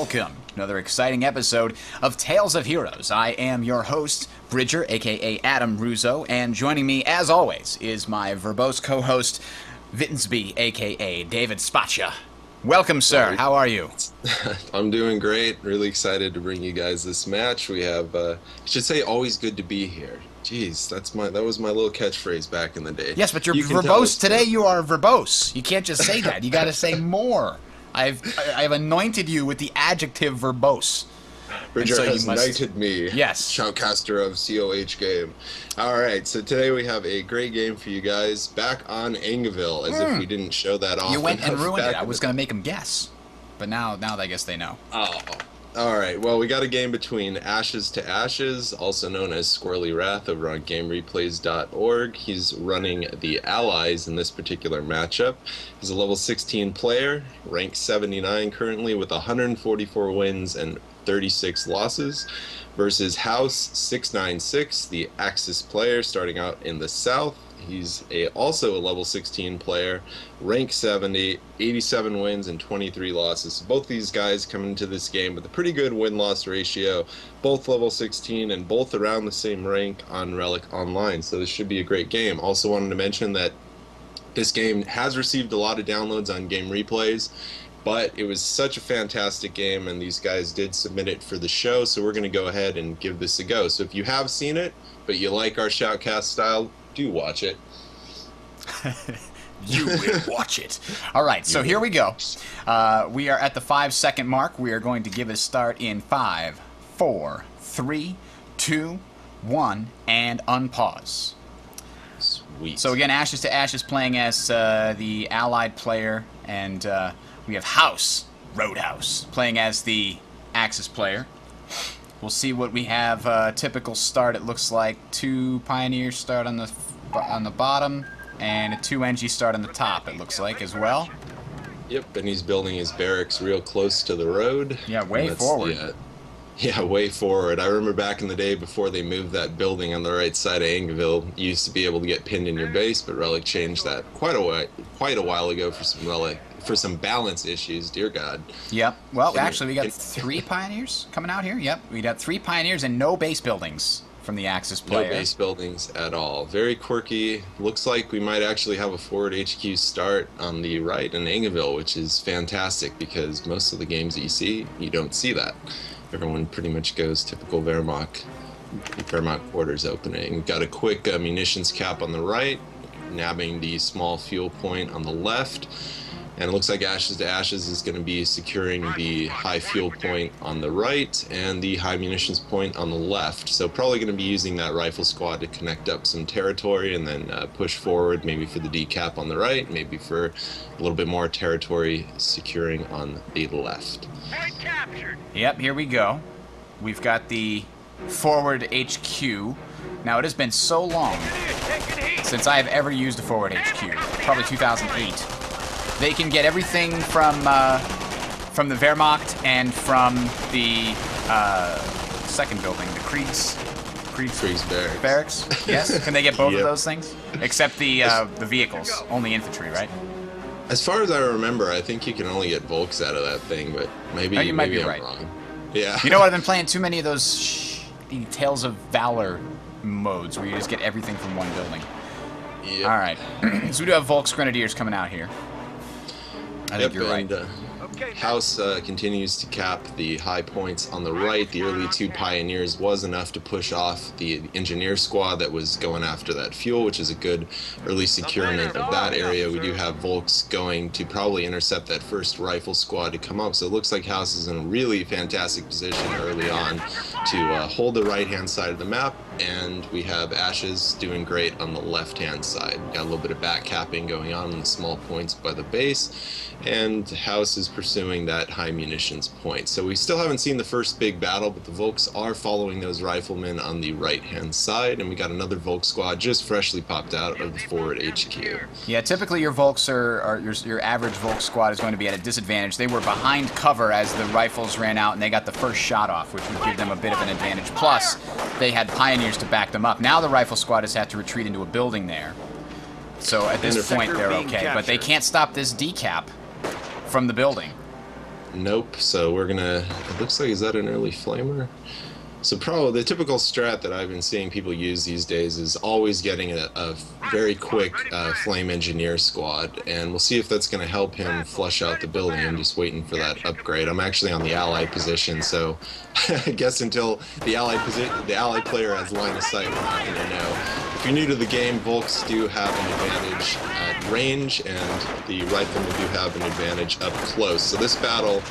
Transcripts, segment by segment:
welcome to another exciting episode of Tales of Heroes. I am your host, Bridger, aka Adam Russo, and joining me, as always, is my verbose co-host, Vittensby, aka David Spacha. Welcome, sir. How are you? I'm doing great. Really excited to bring you guys this match. We have, I should say, always good to be here. Jeez, that was my little catchphrase back in the day. Yes, but you're verbose today. You are verbose. You can't just say that. You got to say more. I've anointed you with the adjective verbose. Bridger so has knighted me. Yes. Shoutcaster of COH game. All right, so today we have a great game for you guys. Back on Angeville, as if we didn't show that off. You went and ruined it. I was going to make them guess. But now I guess they know. Oh. All right, well, we got a game between Ashes to Ashes, also known as Squirrely Wrath, over on GameReplays.org. He's running the Allies in this particular matchup. He's a level 16 player, ranked 79 currently, with 144 wins and 36 losses, versus House 696, the Axis player, starting out in the south. He's also a level 16 player, rank 70, 87 wins and 23 losses. So both these guys come into this game with a pretty good win-loss ratio, both level 16 and both around the same rank on Relic Online. So this should be a great game. Also wanted to mention that this game has received a lot of downloads on Game Replays, but it was such a fantastic game, and these guys did submit it for the show, so we're going to go ahead and give this a go. So if you have seen it, but you like our shoutcast style, do watch it. You will watch it. All right, so here we go. We are at the 5-second mark. We are going to give it a start in 5, 4, 3, 2, 1, and unpause. Sweet. So again, Ashes to Ashes playing as the allied player, and we have House, Roadhouse, playing as the Axis player. We'll see what we have. Typical start, it looks like 2 Pioneers start on the bottom, and a 2 NG start on the top, it looks like, as well. Yep, and he's building his barracks real close to the road. Yeah, way forward. Yeah, way forward. I remember back in the day before they moved that building on the right side of Angeville, you used to be able to get pinned in your base, but Relic changed that quite a while ago for some balance issues, dear God. Yep. Well, actually, we got 3 Pioneers coming out here. Yep, we got 3 Pioneers and no base buildings from the Axis player. No base buildings at all. Very quirky. Looks like we might actually have a forward HQ start on the right in Angeville, which is fantastic because most of the games that you see, you don't see that. Everyone pretty much goes typical Wehrmacht quarters opening. Got a quick munitions cap on the right, nabbing the small fuel point on the left. And it looks like Ashes to Ashes is going to be securing the high fuel point on the right and the high munitions point on the left. So probably going to be using that rifle squad to connect up some territory and then push forward, maybe for the decap on the right, maybe for a little bit more territory securing on the left. Point captured. Yep, here we go. We've got the forward HQ. Now, it has been so long since I have ever used a forward HQ, probably 2008. They can get everything from the Wehrmacht and from the second building, the Kriegs barracks. Yes, can they get both of those things? Except the vehicles, only infantry, right? As far as I remember, I think you can only get Volks out of that thing, but maybe you might be I'm right. wrong. Yeah. You know what? I've been playing too many of those Tales of Valor modes where you just get everything from one building. Yep. All right, so we do have Volks Grenadiers coming out here. I think you're right. House continues to cap the high points on the right. The early 2 Pioneers was enough to push off the engineer squad that was going after that fuel, which is a good early securement of that area. We do have Volks going to probably intercept that first rifle squad to come up. So it looks like House is in a really fantastic position early on to hold the right-hand side of the map, and we have Ashes doing great on the left-hand side. Got a little bit of back capping going on in the small points by the base, and House is pursuing that high munitions point. So we still haven't seen the first big battle, but the Volks are following those riflemen on the right-hand side, and we got another Volk squad just freshly popped out of the forward HQ. Yeah, typically your Volks your average Volk squad is going to be at a disadvantage. They were behind cover as the rifles ran out, and they got the first shot off, which would give them a bit of an advantage. Plus, they had Pioneers to back them up. Now the rifle squad has had to retreat into a building there. So at this point, they're okay, but they can't stop this decap from the building. Nope. So we're gonna. It looks like, is that an early flamer? So probably the typical strat that I've been seeing people use these days is always getting a very quick flame engineer squad, and we'll see if that's going to help him flush out the building. I'm just waiting for that upgrade. I'm actually on the allied position, so I guess until the allied player has line of sight, we're not going to know. If you're new to the game, Volks do have an advantage at range, and the riflemen do have an advantage up close. So this battle,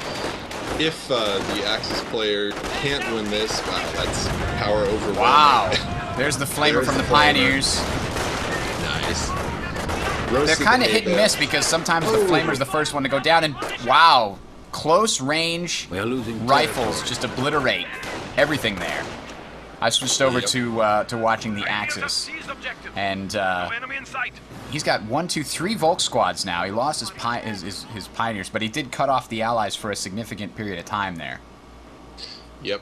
if the Axis player can't win this, wow, that's power overwhelming. Wow. There's the flamer from the Pioneers. Nice. They're kind of hit and miss because sometimes the flamer's the first one to go down, and wow, close range rifles just obliterate everything there. I switched over to watching the Axis, and he's got 1, 2, 3 Volk squads now. He lost his Pioneers, but he did cut off the Allies for a significant period of time there. Yep,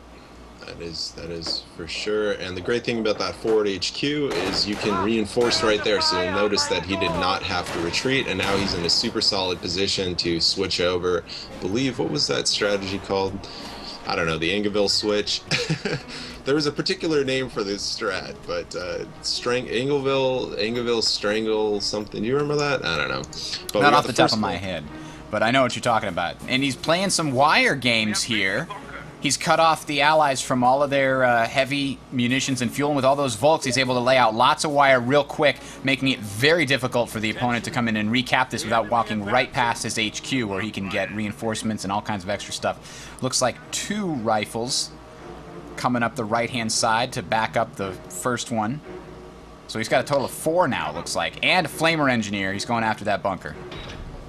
that is for sure. And the great thing about that forward HQ is you can reinforce right there. So you'll notice that he did not have to retreat, and now he's in a super solid position to switch over. I believe, what was that strategy called? I don't know, the Ingeville switch. There was a particular name for this strat, but Ingeville Strangle something. Do you remember that? I don't know. But not off the top of my head, but I know what you're talking about. And he's playing some wire games here. He's cut off the Allies from all of their heavy munitions and fuel, and with all those Volks, he's able to lay out lots of wire real quick, making it very difficult for the opponent to come in and recap this without walking right past his HQ, where he can get reinforcements and all kinds of extra stuff. Looks like 2 rifles coming up the right-hand side to back up the first one. So he's got a total of 4 now, it looks like. And a flamer engineer. He's going after that bunker.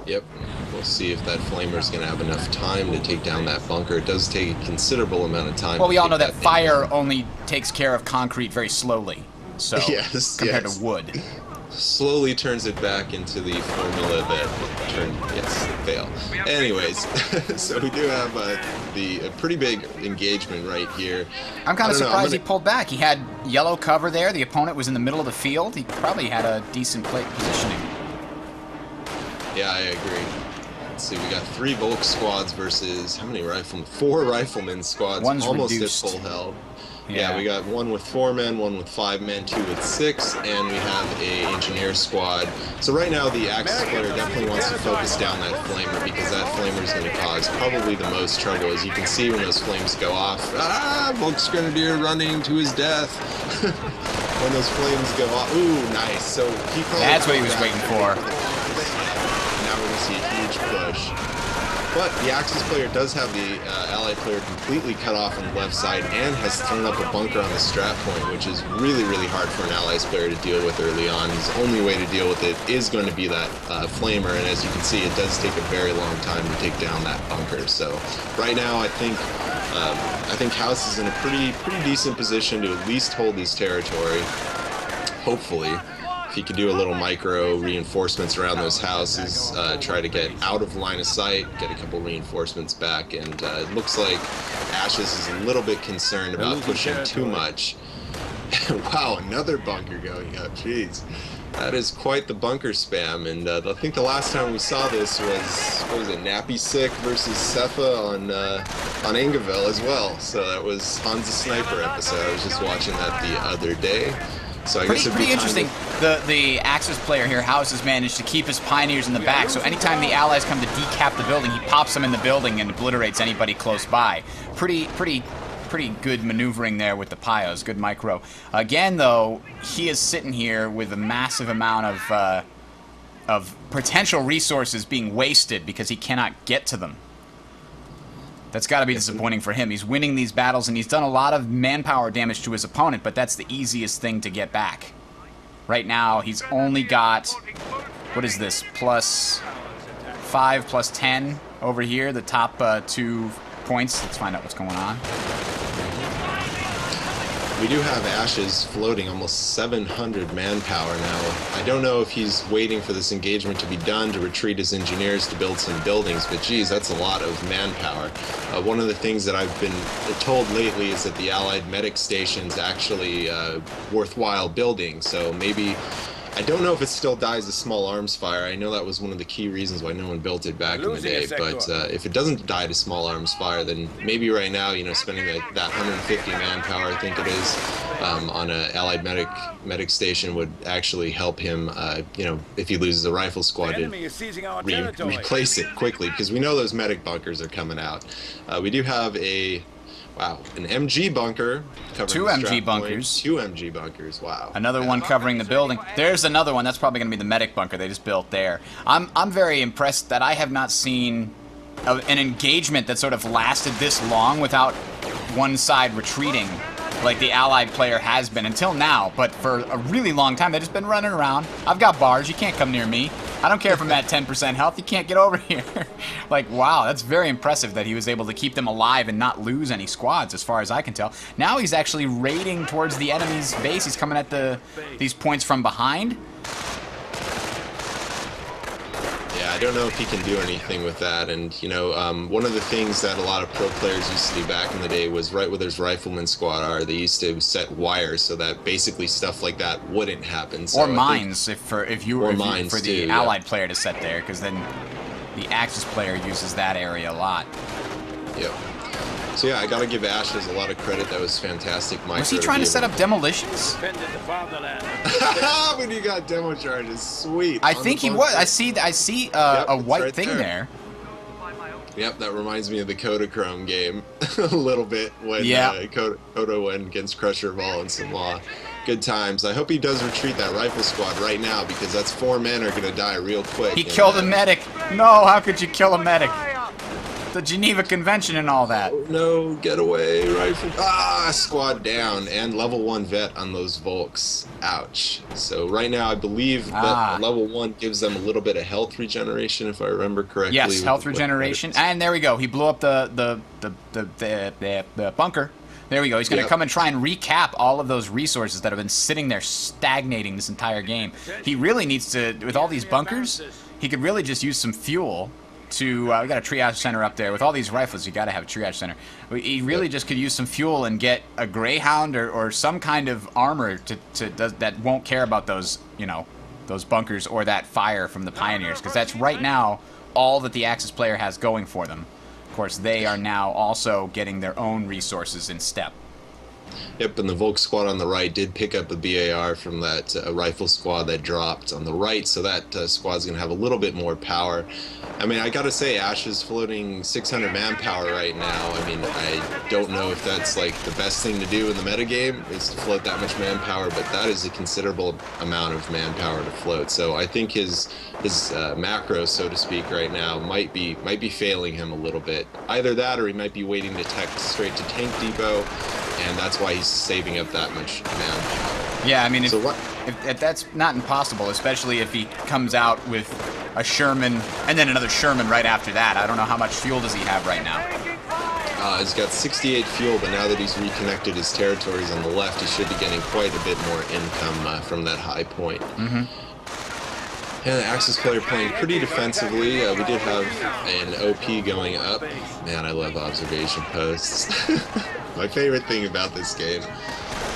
Yep. We'll see if that flamer's going to have enough time to take down that bunker. It does take a considerable amount of time. Well, we all know that fire only takes care of concrete very slowly. So, yes, compared to wood. Slowly turns it back into the formula that turned, yes, fail. Anyways, so we do have a pretty big engagement right here. I'm kind of surprised he pulled back. He had yellow cover there. The opponent was in the middle of the field. He probably had a decent positioning. Yeah, I agree. Let's see, we got 3 Volk squads versus, how many riflemen? 4 rifleman squads. One's almost reduced. at full health. Yeah, we got 1 with 4 men, 1 with 5 men, 2 with 6, and we have a engineer squad. So right now the Axis player definitely wants to focus down that flamer, because that flamer is going to cause probably the most trouble. As you can see, when those flames go off, Volk's Grenadier running to his death. When those flames go off, ooh, nice. So he that's what he was waiting for. Now we're going to see a huge push. But the Axis player does have the Allied player completely cut off on the left side and has thrown up a bunker on the strat point, which is really, really hard for an Allies player to deal with early on. His only way to deal with it is going to be that flamer, and as you can see, it does take a very long time to take down that bunker. So right now, I think House is in a pretty decent position to at least hold his territory, hopefully. If he could do a little micro reinforcements around those houses, try to get out of line of sight, get a couple reinforcements back, and it looks like Ashes is a little bit concerned about pushing too much. Wow, another bunker going up, jeez. That is quite the bunker spam, and I think the last time we saw this was, what was it, Nappy Sick versus Cepha on Ingeville as well. So that was Hans the Sniper episode. I was just watching that the other day. So I guess pretty interesting. The Axis player here, House, has managed to keep his Pioneers in the back, so anytime the Allies come to decap the building, he pops them in the building and obliterates anybody close by. Pretty good maneuvering there with the Pios. Good micro. Again, though, he is sitting here with a massive amount of potential resources being wasted because he cannot get to them. That's got to be disappointing for him. He's winning these battles, and he's done a lot of manpower damage to his opponent, but that's the easiest thing to get back. Right now, he's only got, what is this, +5, +10 over here, the top 2 points. Let's find out what's going on. We do have Ashes floating almost 700 manpower now. I don't know if he's waiting for this engagement to be done to retreat his engineers to build some buildings, but geez, that's a lot of manpower. One of the things that I've been told lately is that the Allied medic station's actually worthwhile building, so maybe I don't know if it still dies to small arms fire. I know that was one of the key reasons why no one built it back in the day. But if it doesn't die to small arms fire, then maybe right now, you know, spending like that 150 manpower, I think it is, on a allied medic station would actually help him. You know, if he loses a rifle squad, to replace it quickly, because we know those medic bunkers are coming out. We do have an MG bunker. Two MG bunkers. Two MG bunkers. Wow. Another one covering the building. There's another one. That's probably going to be the medic bunker they just built there. I'm very impressed that I have not seen an engagement that sort of lasted this long without one side retreating like the allied player has been until now. But for a really long time, they've just been running around. I've got bars. You can't come near me. I don't care if I'm at 10% health. You can't get over here. Like, wow, that's very impressive that he was able to keep them alive and not lose any squads, as far as I can tell. Now he's actually raiding towards the enemy's base. He's coming at these points from behind. Yeah, I don't know if he can do anything with that. And, you know, one of the things that a lot of pro players used to do back in the day was right where there's rifleman squad are, they used to set wires so that basically stuff like that wouldn't happen. So or mines, for the allied player to set there, because then the Axis player uses that area a lot. Yep. So yeah, I gotta give Ashes a lot of credit. That was fantastic. Was he trying to set up demolitions? When you got demo charges, sweet. I think he was. I see a white right thing there. Yep, that reminds me of the Kodachrome game a little bit when Kodo went against Crusher Ball and Samlaw. Good times. I hope he does retreat that rifle squad right now, because that's 4 men are gonna die real quick. He killed a medic. No, how could you kill a medic? The Geneva Convention and all that. Oh, no, get away, rifle. Squad down, and level 1 vet on those Volks. Ouch. So right now, I believe that level 1 gives them a little bit of health regeneration, if I remember correctly. Yes, health regeneration. And there we go. He blew up the bunker. There we go. He's going to come and try and recap all of those resources that have been sitting there stagnating this entire game. He really needs to, with all these bunkers, he could really just use some fuel to, we got a triage center up there. With all these rifles, you got to have a triage center. He really just could use some fuel and get a Greyhound or some kind of armor that won't care about those, you know, those bunkers or that fire from the Pioneers, because that's right now all that the Axis player has going for them. Of course, they are now also getting their own resources in step. Yep, and the Volk squad on the right did pick up a BAR from that rifle squad that dropped on the right, so that squad's going to have a little bit more power. I mean, I gotta say, Ash is floating 600 manpower right now. I mean, I don't know if that's like the best thing to do in the metagame, is to float that much manpower, but that is a considerable amount of manpower to float. So I think his macro, so to speak, right now might be failing him a little bit. Either that, or he might be waiting to tech straight to tank depot, and that's why he's saving up that much manpower. Yeah, I mean, if that's not impossible, especially if he comes out with a Sherman and then another Sherman right after that. I don't know how much fuel does he have right now. He's got 68 fuel, but now that he's reconnected his territories on the left, he should be getting quite a bit more income from that high point. Mm-hmm. Yeah, the Axis player playing pretty defensively. We did have an OP going up. Man, I love observation posts. My favorite thing about this game.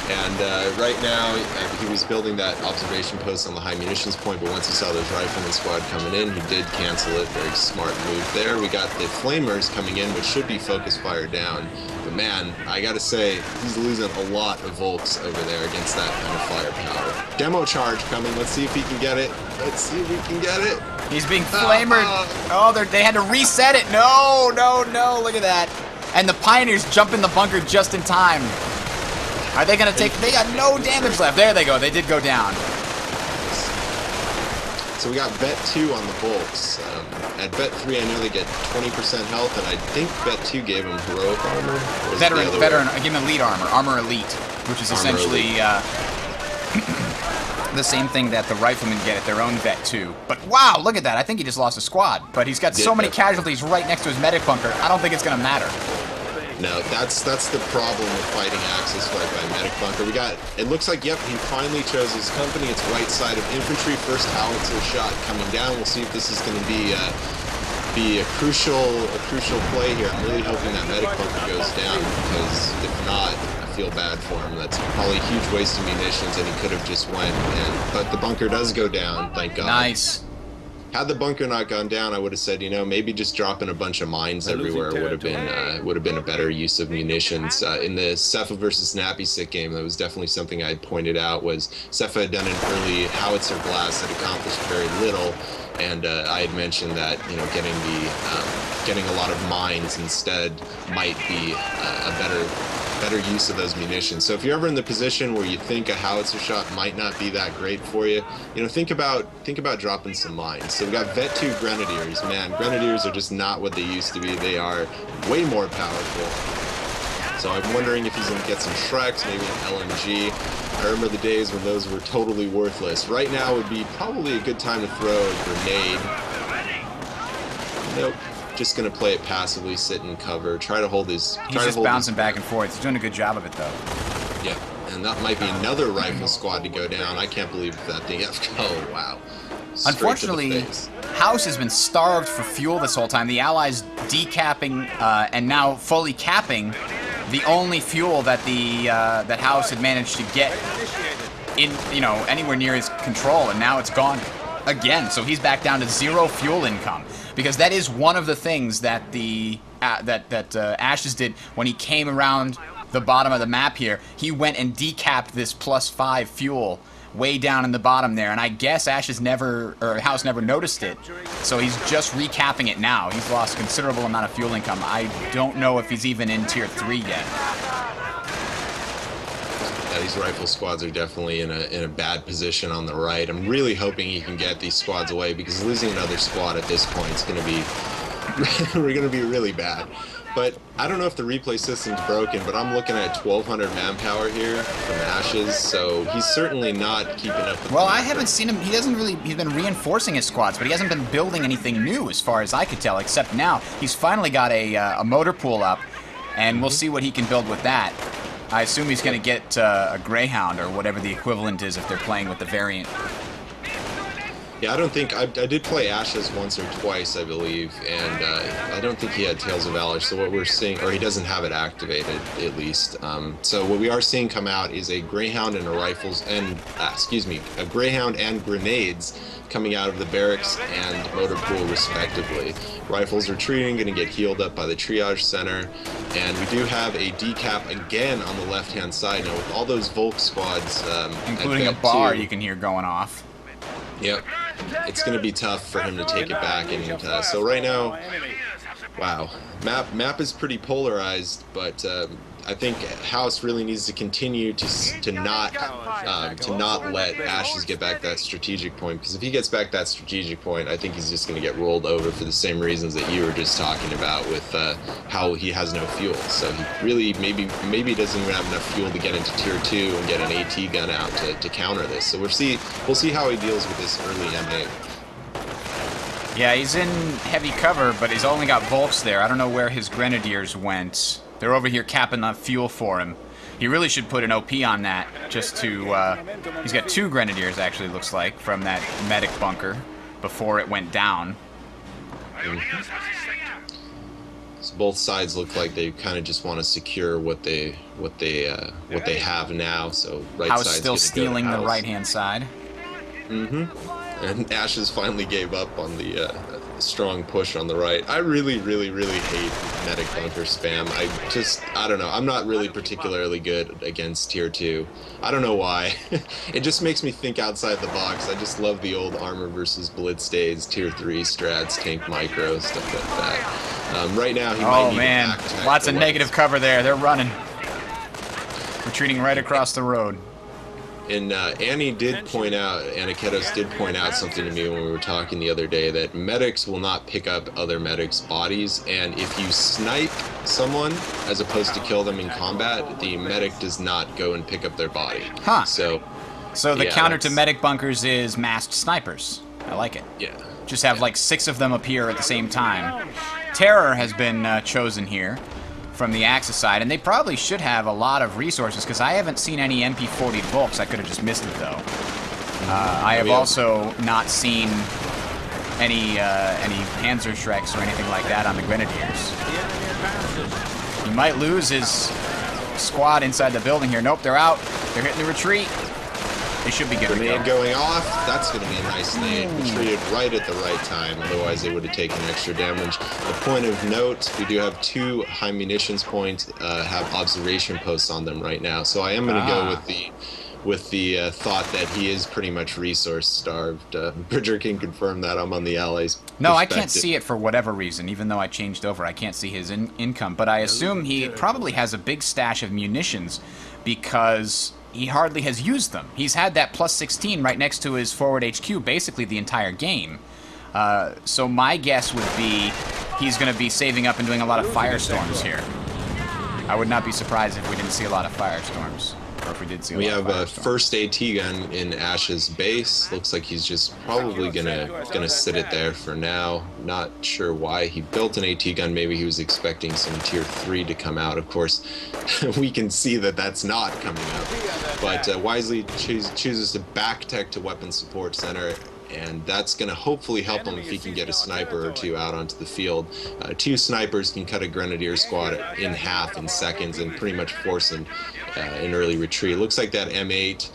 And right now, he was building that observation post on the high munitions point, but once he saw those rifleman squad coming in, he did cancel it. Very smart move there. We got the flamers coming in, which should be focus fire down. But man, I gotta say, he's losing a lot of Volks over there against that kind of firepower. Demo charge coming. Let's see if he can get it. Let's see if we can get it. He's being flamered. Oh, they had to reset it. No, look at that. And the Pioneers jump in the bunker just in time. Are they going to take... They got no damage left. There they go. They did go down. So we got Bet 2 on the Volks. At Bet 3, I know they get 20% health, and I think Bet 2 gave him heroic armor. Veteran, give him elite armor. Armor elite, which is essentially the same thing that the riflemen get at their own Bet 2. But wow, look at that. I think he just lost a squad. But he's got so many casualties right next to his medic bunker. I don't think it's going to matter. No, that's the problem with fighting Axis fight by medic bunker. It looks like, yep, he finally chose his company. It's right side of infantry, first howitzer shot coming down. We'll see if this is going to be a crucial play here. I'm really hoping that medic bunker goes down, because if not, I feel bad for him. That's probably a huge waste of munitions, and he could have just went. But the bunker does go down, thank God. Nice. Had the bunker not gone down, I would have said, you know, maybe just dropping a bunch of mines everywhere would have been a better use of munitions. In the Cepha versus Snappy Sick game, that was definitely something I pointed out. Was Cepha had done an early howitzer blast that accomplished very little, and I had mentioned that, you know, getting a lot of mines instead might be a better use of those munitions. So if you're ever in the position where you think a howitzer shot might not be that great for you, you know, think about dropping some mines. So we've got Vet 2 Grenadiers. Man, Grenadiers are just not what they used to be. They are way more powerful. So I'm wondering if he's going to get some Shreks, maybe an LMG. I remember the days when those were totally worthless. Right now would be probably a good time to throw a grenade. Nope. Just gonna play it passively, sit in cover, try to hold his. He's just bouncing back and forth. He's doing a good job of it, though. Yeah, and that might be another rifle squad to go down. I can't believe that thing. Oh wow! Straight Unfortunately, House has been starved for fuel this whole time. The Allies decapping and now fully capping the only fuel that that House had managed to get in, you know, anywhere near his control, and now it's gone again. So he's back down to 0 fuel income. Because that is one of the things that Ashes did when he came around the bottom of the map here. He went and decapped this +5 fuel way down in the bottom there, and I guess House never noticed it. So he's just recapping it now. He's lost considerable amount of fuel income. I don't know if he's even in tier 3 yet. Yeah, these rifle squads are definitely in a bad position on the right. I'm really hoping he can get these squads away, because losing another squad at this point is going to be we're going to be really bad. But I don't know if the replay system's broken, but I'm looking at 1,200 manpower here from Ashes, so he's certainly not keeping up with Well, I haven't seen him. He's been reinforcing his squads, but he hasn't been building anything new as far as I could tell, except now he's finally got a motor pool up, and we'll see what he can build with that. I assume he's going to get a Greyhound or whatever the equivalent is if they're playing with the variant. Yeah, I don't think I did play Ashes once or twice, I believe, and I don't think he had Tales of Valor. So what we're seeing, or he doesn't have it activated at least. So what we are seeing come out is a Greyhound and a Greyhound and grenades coming out of the barracks and motor pool respectively. Rifles retreating, going to get healed up by the triage center, and we do have a decap again on the left-hand side now with all those Volk squads, including a bar you can hear going off. Yep, it's going to be tough for him to take it back, and so right now, wow, map is pretty polarized, but I think House really needs to continue to not let Ashes get back that strategic point, because if he gets back that strategic point, I think he's just going to get rolled over for the same reasons that you were just talking about with how he has no fuel. So he really maybe doesn't even have enough fuel to get into tier 2 and get an AT gun out to counter this. So we'll see how he deals with this early MA. Yeah, he's in heavy cover, but he's only got Volks there. I don't know where his Grenadiers went. They're over here capping the fuel for him. He really should put an OP on that, just to, he's got 2 Grenadiers, actually, looks like, from that medic bunker before it went down. So both sides look like they kind of just want to secure what they have now. So right House side's still stealing the right-hand side. And Ashes finally gave up on the strong push on the right. I really hate medic bunker spam. I don't know. I'm not really particularly good against tier 2. I don't know why. It just makes me think outside the box. I just love the old armor versus blitz days, tier 3 strats, tank micro, stuff like that. Right now, he might need to back lots of negative cover there. They're running. Retreating right across the road. And Annie did point out, Anaketos did point out something to me when we were talking the other day, that medics will not pick up other medics' bodies, and if you snipe someone as opposed to kill them in combat, the medic does not go and pick up their body. Huh. So the counter to medic bunkers is masked snipers. I like it. Yeah. Just have like 6 of them appear at the same time. Terror has been chosen here from the Axis side, and they probably should have a lot of resources, because I haven't seen any MP40 Volks. I could have just missed it, though. I have also not seen any Panzershreks or anything like that on the Grenadiers. He might lose his squad inside the building here. Nope, they're out. They're hitting the retreat. They should be good to go. Grenade going off. That's going to be a nice nade. Retreated right at the right time. Otherwise, they would have taken extra damage. A point of note, we do have 2 high munitions points, have observation posts on them right now. So I am going to go with the thought that he is pretty much resource starved. Bridger can confirm that. I'm on the Allies. No, I can't see it for whatever reason. Even though I changed over, I can't see his income. But I assume he probably has a big stash of munitions because he hardly has used them. He's had that plus 16 right next to his forward HQ basically the entire game. So my guess would be he's going to be saving up and doing a lot of firestorms here. I would not be surprised if we didn't see a lot of firestorms. Or if we did see a lot of firestorms. We have a first AT gun in Ash's base. Looks like he's just probably gonna sit it there for now. Not sure why he built an AT gun. Maybe he was expecting some tier 3 to come out. Of course, we can see that that's not coming up. But wisely chooses to back tech to weapons support center. And that's going to hopefully help him if he can get a sniper or 2 out onto the field. 2 snipers can cut a grenadier squad in half in seconds and pretty much force an early retreat. Looks like that M8.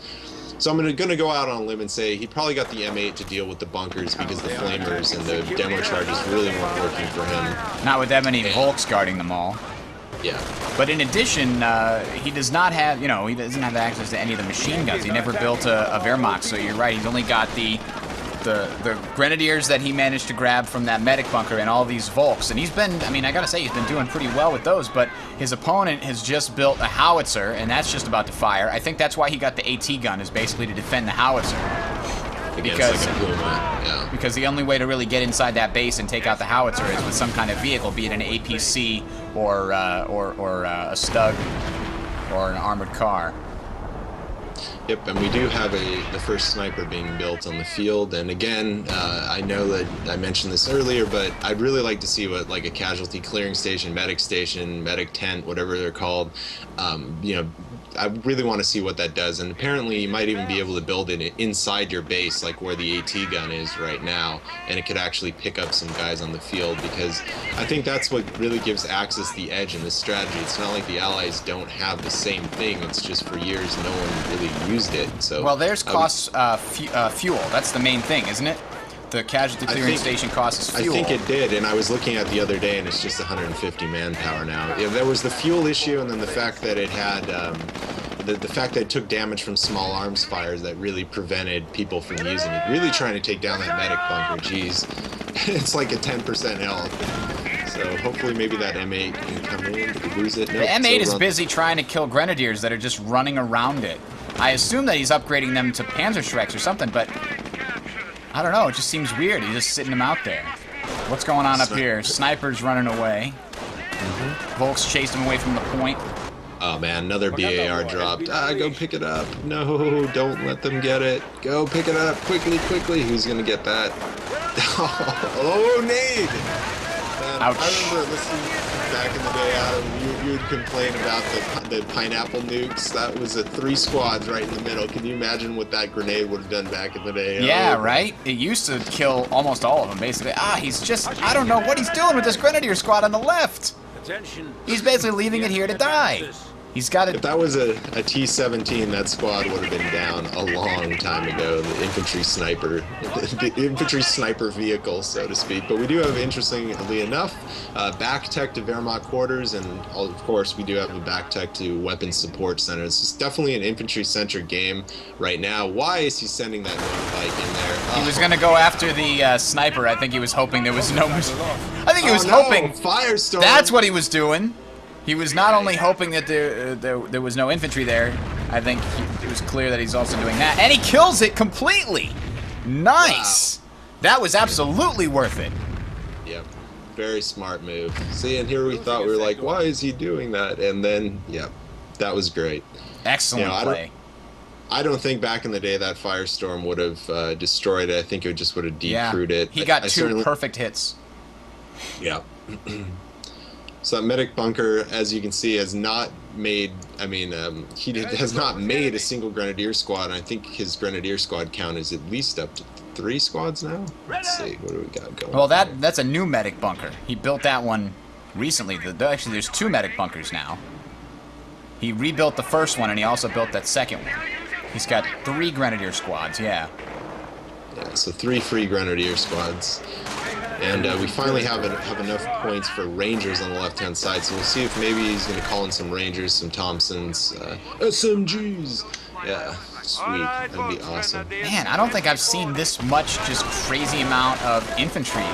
So I'm going to go out on a limb and say he probably got the M8 to deal with the bunkers because the flamers and the demo charges really weren't working for him. Not with that many Volks guarding them all. Yeah. But in addition, he does not have, he doesn't have access to any of the machine guns. He never built a Wehrmacht, so you're right. He's only got the grenadiers that he managed to grab from that medic bunker and all these Volks. And he's been, I gotta say, he's been doing pretty well with those, but his opponent has just built a howitzer, and that's just about to fire. I think that's why he got the AT gun, is basically to defend the howitzer. Because the only way to really get inside that base and take out the howitzer is with some kind of vehicle, be it an APC or a Stug or an armored car. Yep, and we do have the first sniper being built on the field. And again, I know that I mentioned this earlier, but I'd really like to see what like a casualty clearing station, medic tent, whatever they're called, I really want to see what that does. And apparently you might even be able to build it inside your base, like where the AT gun is right now, and it could actually pick up some guys on the field, because I think that's what really gives Axis the edge in this strategy. It's not like the Allies don't have the same thing. It's just for years no one really used it. So well, theirs costs fuel. That's the main thing, isn't it? The casualty clearing station costs fuel. I think it did, and I was looking at the other day, and it's just 150 manpower now. Yeah, there was the fuel issue, and then the fact that it had the fact that it took damage from small arms fires that really prevented people from using it. Really trying to take down that medic bunker. Jeez, it's like a 10% health. So hopefully maybe that M8 can come in. Did we lose it? Nope. The M8 is busy trying to kill grenadiers that are just running around it. I assume that he's upgrading them to Panzershreks or something, but I don't know, it just seems weird. He's just sitting them out there. What's going on up here? Snipers running away. Volks chased him away from the point. Oh man, another BAR dropped. Go pick it up. No, don't let them get it. Go pick it up. Quickly, quickly. Who's gonna get that? Oh, nade! Man, ouch. I remember listening back in the day, Adam, you would complain about the pineapple nukes. That was 3 squads right in the middle. Can you imagine what that grenade would have done back in the day? Yeah, right? It used to kill almost all of them, basically. He's just, I don't know what he's doing with this grenadier squad on the left. He's basically leaving it here to die. He's got it. If that was a T-17, that squad would have been down a long time ago. The infantry sniper vehicle, so to speak. But we do have, interestingly enough, back tech to Wehrmacht quarters, and of course we do have a back tech to weapons support center. It's definitely an infantry-centric game right now. Why is he sending that motorbike in there? He was going to go after the sniper. I think he was hoping there was no. I think he was hoping. Firestorm. That's what he was doing. He was not only hoping that there was no infantry there, I think it was clear that he's also doing that. And he kills it completely! Nice! Wow. That was absolutely worth it. Yep. Very smart move. See, and here we thought, we were like, why is he doing that? And then, yep, that was great. Excellent play. I don't think back in the day that Firestorm would have destroyed it. I think it just would have decrewed it. He got 2 perfect hits. Yeah. So that medic bunker, as you can see, has not made, he has not made a single grenadier squad, and I think his grenadier squad count is at least up to 3 squads now? Let's see, what do we got going? Well, that's a new medic bunker. He built that one recently. Actually, there's 2 medic bunkers now. He rebuilt the first one, and he also built that second one. He's got 3 Grenadier squads, yeah. Yeah, so 3 free Grenadier squads. And we finally have enough points for Rangers on the left-hand side, so we'll see if maybe he's going to call in some Rangers, some Thompsons, SMGs. Yeah, sweet. That'd be awesome. Man, I don't think I've seen this much just crazy amount of infantry.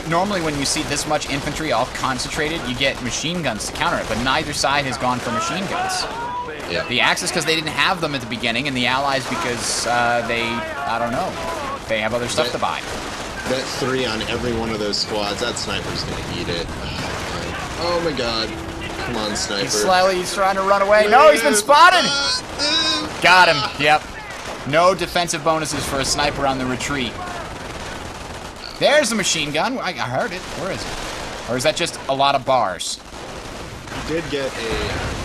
Normally when you see this much infantry all concentrated, you get machine guns to counter it, but neither side has gone for machine guns. Yeah. The Axis because they didn't have them at the beginning, and the Allies because I don't know, they have other stuff to buy. That 3 on every one of those squads, that sniper's gonna eat it. Oh my god. Come on, sniper. He's trying to run away. No, he's been spotted! Got him, yep. No defensive bonuses for a sniper on the retreat. There's a machine gun. I heard it. Where is it? Or is that just a lot of bars? You did get a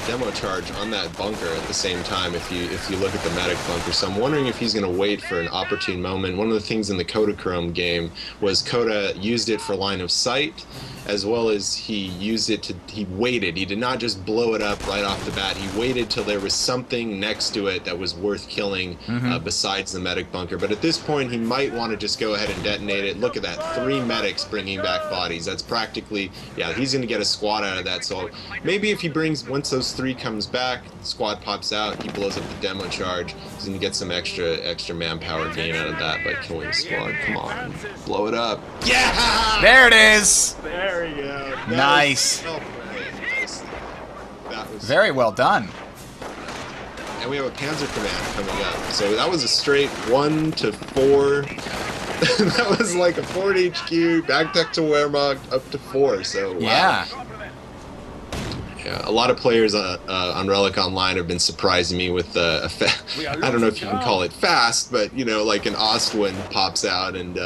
demo charge on that bunker at the same time if you look at the medic bunker, so I'm wondering if he's going to wait for an opportune moment. One of the things in the Kodachrome game was Koda used it for line of sight, as well as he waited. He did not just blow it up right off the bat. He waited till there was something next to it that was worth killing besides the medic bunker. But at this point, he might want to just go ahead and detonate it. Look at that, 3 medics bringing back bodies. That's practically, yeah, he's going to get a squad out of that. So maybe if he brings, once those 3 comes back, the squad pops out, he blows up the demo charge, he's going to get some extra manpower gain out of that by killing the squad. Come on, blow it up. Yeah! There it is! There we go. Nice. That was very well done. And we have a Panzer Command coming up. So that was a straight 1 to 4. That was like a Fort HQ, back to Wehrmacht, up to 4. So wow. Yeah. Yeah, a lot of players on Relic Online have been surprising me with I don't know if you can call it fast, but you know, like an Ostwind pops out, and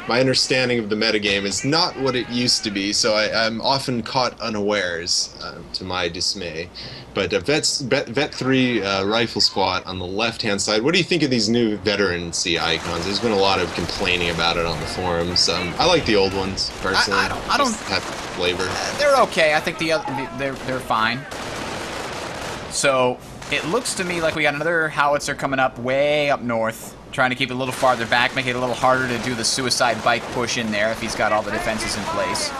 my understanding of the metagame is not what it used to be, so I'm often caught unawares, to my dismay. But Vet 3 Rifle Squad on the left-hand side, what do you think of these new veterancy icons? There's been a lot of complaining about it on the forums. I like the old ones, personally. I don't have flavor. They're okay. I think they're fine. So it looks to me like we got another howitzer coming up way up north, trying to keep it a little farther back, make it a little harder to do the suicide bike push in there if he's got all the defenses in place.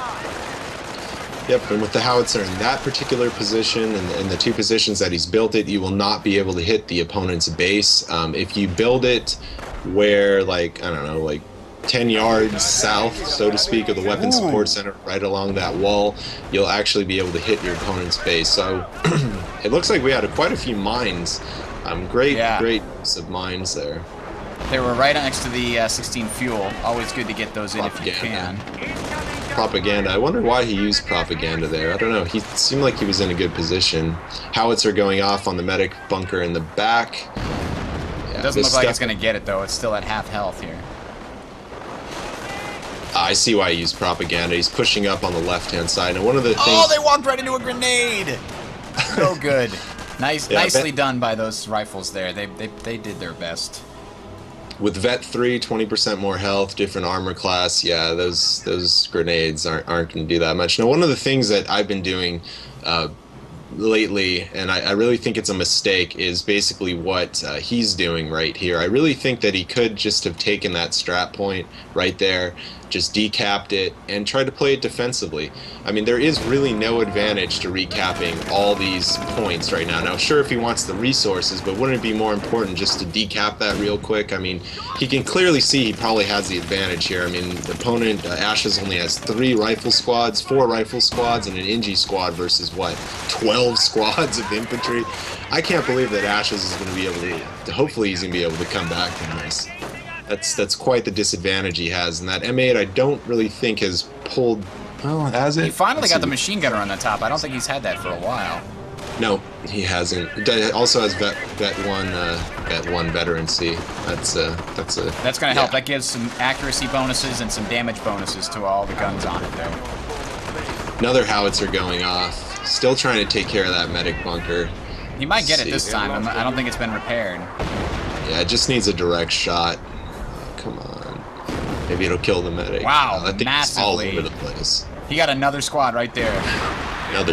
Yep, and with the howitzer in that particular position and the 2 positions that he's built it, you will not be able to hit the opponent's base. If you build it where, like, I don't know, like 10 yards south, so to speak, of the weapon support center, right along that wall, you'll actually be able to hit your opponent's base. So it looks like we had quite a few mines. Great use of mines there. They were right next to the 16 fuel. Always good to get those in if you can. Propaganda. I wonder why he used propaganda there. I don't know. He seemed like he was in a good position. Howitzer going off on the medic bunker in the back. Yeah, it doesn't look like it's going to get it, though. It's still at half health here. I see why he used propaganda. He's pushing up on the left-hand side. And one of the things... Oh, they walked right into a grenade! So good. Nicely done by those rifles there. They did their best. With Vet 3, 20% more health, different armor class, yeah, those grenades aren't going to do that much. Now, one of the things that I've been doing lately, and I really think it's a mistake, is basically what he's doing right here. I really think that he could just have taken that strat point right there, just decapped it, and tried to play it defensively. I mean, there is really no advantage to recapping all these points right now. Now, sure, if he wants the resources, but wouldn't it be more important just to decap that real quick? I mean, he can clearly see he probably has the advantage here. I mean, the opponent, Ashes, only has 3 rifle squads, 4 rifle squads, and an Ingi squad versus, what, 12 squads of infantry? I can't believe that Ashes is going to be able to, hopefully he's going to be able to come back from this. That's quite the disadvantage he has, and that M8 I don't really think has pulled. Oh, has it? He finally got the machine gunner on the top. I don't think he's had that for a while. No, he hasn't. It also has Vet 1 veterancy. That's going to help. That gives some accuracy bonuses and some damage bonuses to all the guns on it there. Another howitzer going off. Still trying to take care of that medic bunker. He might get it this time. I don't think it's been repaired. Yeah, it just needs a direct shot. Come on. Maybe it'll kill the medic. Wow, I think massively. It's all over the place. He got another squad right there. Another.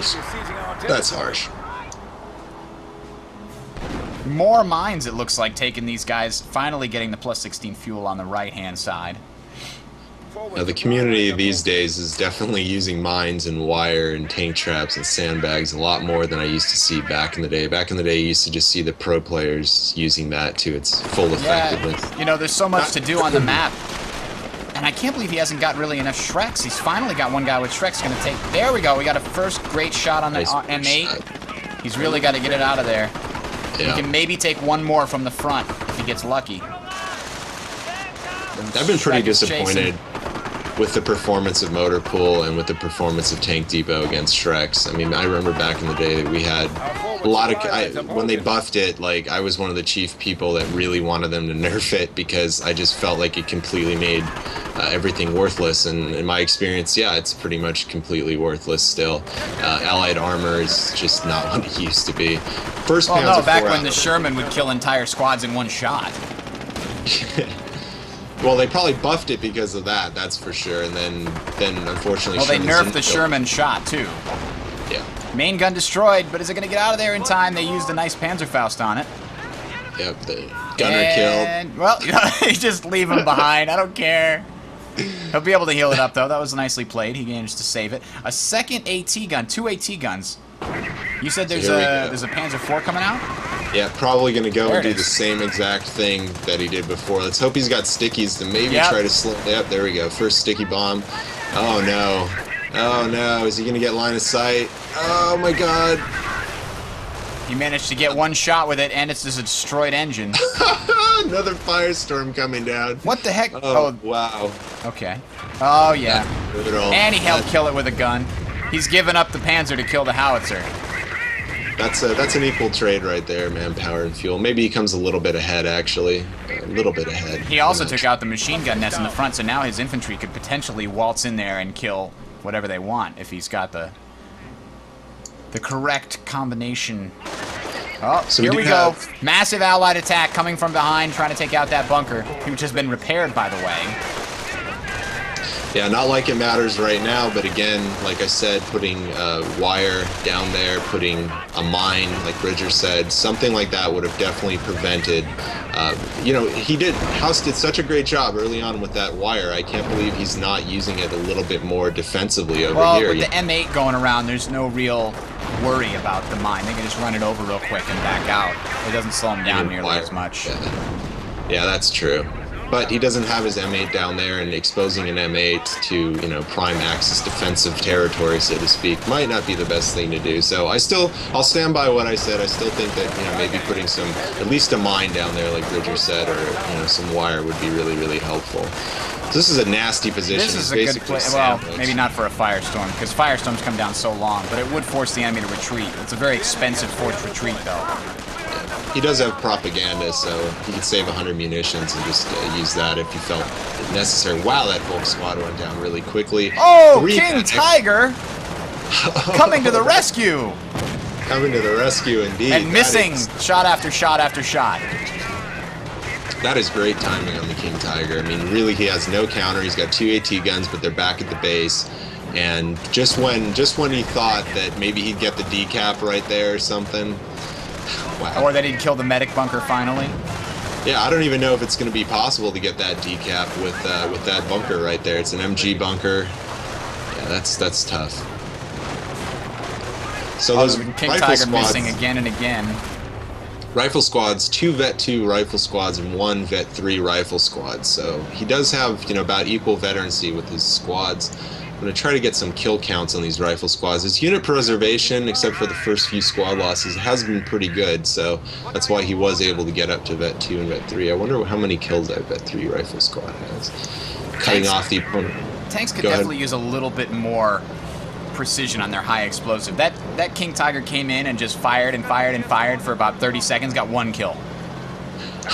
That's harsh. More mines, it looks like, taking these guys, finally getting the plus 16 fuel on the right-hand side. Now, the community these days is definitely using mines and wire and tank traps and sandbags a lot more than I used to see back in the day. Back in the day, you used to just see the pro players using that to its full effectiveness. Yeah, you know, there's so much to do on the map. And I can't believe he hasn't got really enough Shreks. He's finally got one guy with Shrek's going to take... There we go. We got a first great shot on the Nice M8. shot. He's really got to get it out of there. Yeah. He can maybe take one more from the front if he gets lucky. I've been pretty Shrek is disappointed chasing. with the performance of Motor Pool and with the performance of Tank Depot against Shreks. I mean, I remember back in the day that we had a lot of... when they buffed it, like, I was one of the chief people that really wanted them to nerf it because I just felt like it completely made everything worthless. And in my experience, yeah, it's pretty much completely worthless still. Allied armor is just not what it used to be. First Well, Panzer no, back IV when the Sherman would kill entire squads in one shot. Well, they probably buffed it because of that, that's for sure. And then unfortunately, Well, they Shermans nerfed didn't the kill. Sherman shot, too. Yeah, Main gun destroyed, but is it going to get out of there in time? They used a nice Panzerfaust on it. yep. The gunner killed. And, well, you know, just leave him behind. I don't care. He'll be able to heal it up, though. That was nicely played. He managed to save it. A second AT gun. 2 AT guns. You said there's a Panzer IV coming out? Yeah, probably going to go There and it do the is. same exact thing that he did before. Let's hope he's got stickies to maybe Yep. try to slow. Yep, there we go. First sticky bomb. Oh, no. Oh, no. Is he going to get line of sight? Oh, my God. He managed to get one shot with it, and it's just a destroyed engine. Another firestorm coming down. What the heck? Oh, wow. Okay. Oh, yeah. Not at all. And he helped kill it with a gun. He's given up the Panzer to kill the howitzer. That's an equal trade right there, manpower and fuel. Maybe he comes a little bit ahead, actually. A little bit ahead. He also took out the machine gun nest in the front, so now his infantry could potentially waltz in there and kill whatever they want if he's got the correct combination. Oh, So here we we do go. have- Massive Allied attack coming from behind, trying to take out that bunker, which has been repaired, by the way. Yeah, not like it matters right now, but again, like I said, putting wire down there, putting a mine, like Bridger said, something like that would have definitely prevented. You know, House did such a great job early on with that wire. I can't believe he's not using it a little bit more defensively over Well, here. with the M8 going around, there's no real worry about the mine. They can just run it over real quick and back out. It doesn't slow them down nearly Wire. as much. Yeah, that's true. But he doesn't have his M8 down there, and exposing an M8 to, you know, prime axis defensive territory, so to speak, might not be the best thing to do. So I'll stand by what I said. I still think that, you know, maybe putting at least a mine down there, like Bridger said, or, you know, some wire would be really, really helpful. So this is a nasty position. This is It's a good basically play. Well, sandwiched. maybe not for a firestorm, because firestorms come down so long, but it would force the enemy to retreat. It's a very expensive forced retreat, though. He does have propaganda, so he could save 100 munitions and just use that if he felt necessary. Wow, that Volk squad went down really quickly. Oh, 3 King medics Tiger coming to the rescue coming to the rescue, indeed. and missing shot after shot after shot. That is great timing on the King Tiger. I mean, really, he has no counter. He's got 2 AT guns, but they're back at the base. And just when he thought that maybe he'd get the decap right there or something. Wow. Or that he'd kill the medic bunker finally. Yeah, I don't even know if it's going to be possible to get that decap with that bunker right there. It's an MG bunker. Yeah, that's tough. So those King rifle Tiger squads, missing again and again. rifle squads, 2 Vet 2 rifle squads and 1 Vet 3 rifle squad. So he does have, you know, about equal veterancy with his squads. I'm going to try to get some kill counts on these rifle squads. His unit preservation, except for the first few squad losses, has been pretty good, so that's why he was able to get up to Vet 2 and Vet 3. I wonder how many kills that Vet 3 rifle squad has. Cutting off the opponent. Tanks could Go ahead. definitely use a little bit more precision on their high explosive. That King Tiger came in and just fired and fired and fired for about 30 seconds, got 1 kill.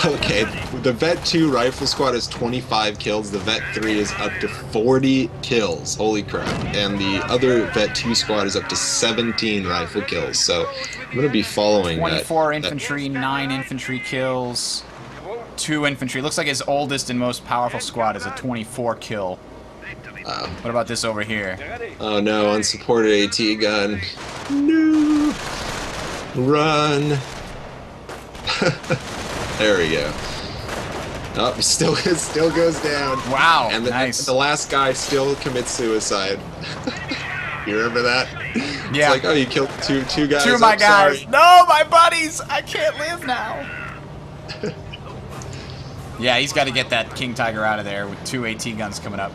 Okay, the Vet 2 rifle squad has 25 kills. The Vet 3 is up to 40 kills. Holy crap. And the other Vet 2 squad is up to 17 rifle kills. So I'm going to be following 24 infantry, 9 infantry kills, 2 infantry. Looks like his oldest and most powerful squad is a 24 kill What about this over here? Oh no, unsupported AT gun. No. Run. There we go. Oh, it still goes down. Wow, And nice. the last guy still commits suicide. You remember that? Yeah. It's like, oh, you killed two guys. Two of my I'm guys. sorry. No, my buddies. I can't live now. Yeah, he's got to get that King Tiger out of there with 2 AT guns coming up.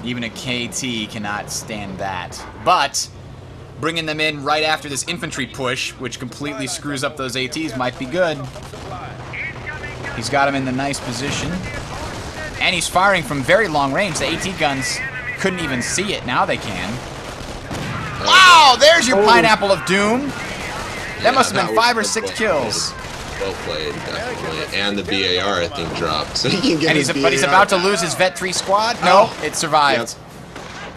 Even a KT cannot stand that. But bringing them in right after this infantry push, which completely screws up those ATs, might be good. He's got him in the nice position. And he's firing from very long range. The AT guns couldn't even see it. Now they can. Wow, there's your Pineapple of Doom. That must have been 5 or 6 kills. Well played, definitely. And the BAR, I think, dropped. So he can get But he's about to lose his Vet 3 squad? No, it survived. Yep.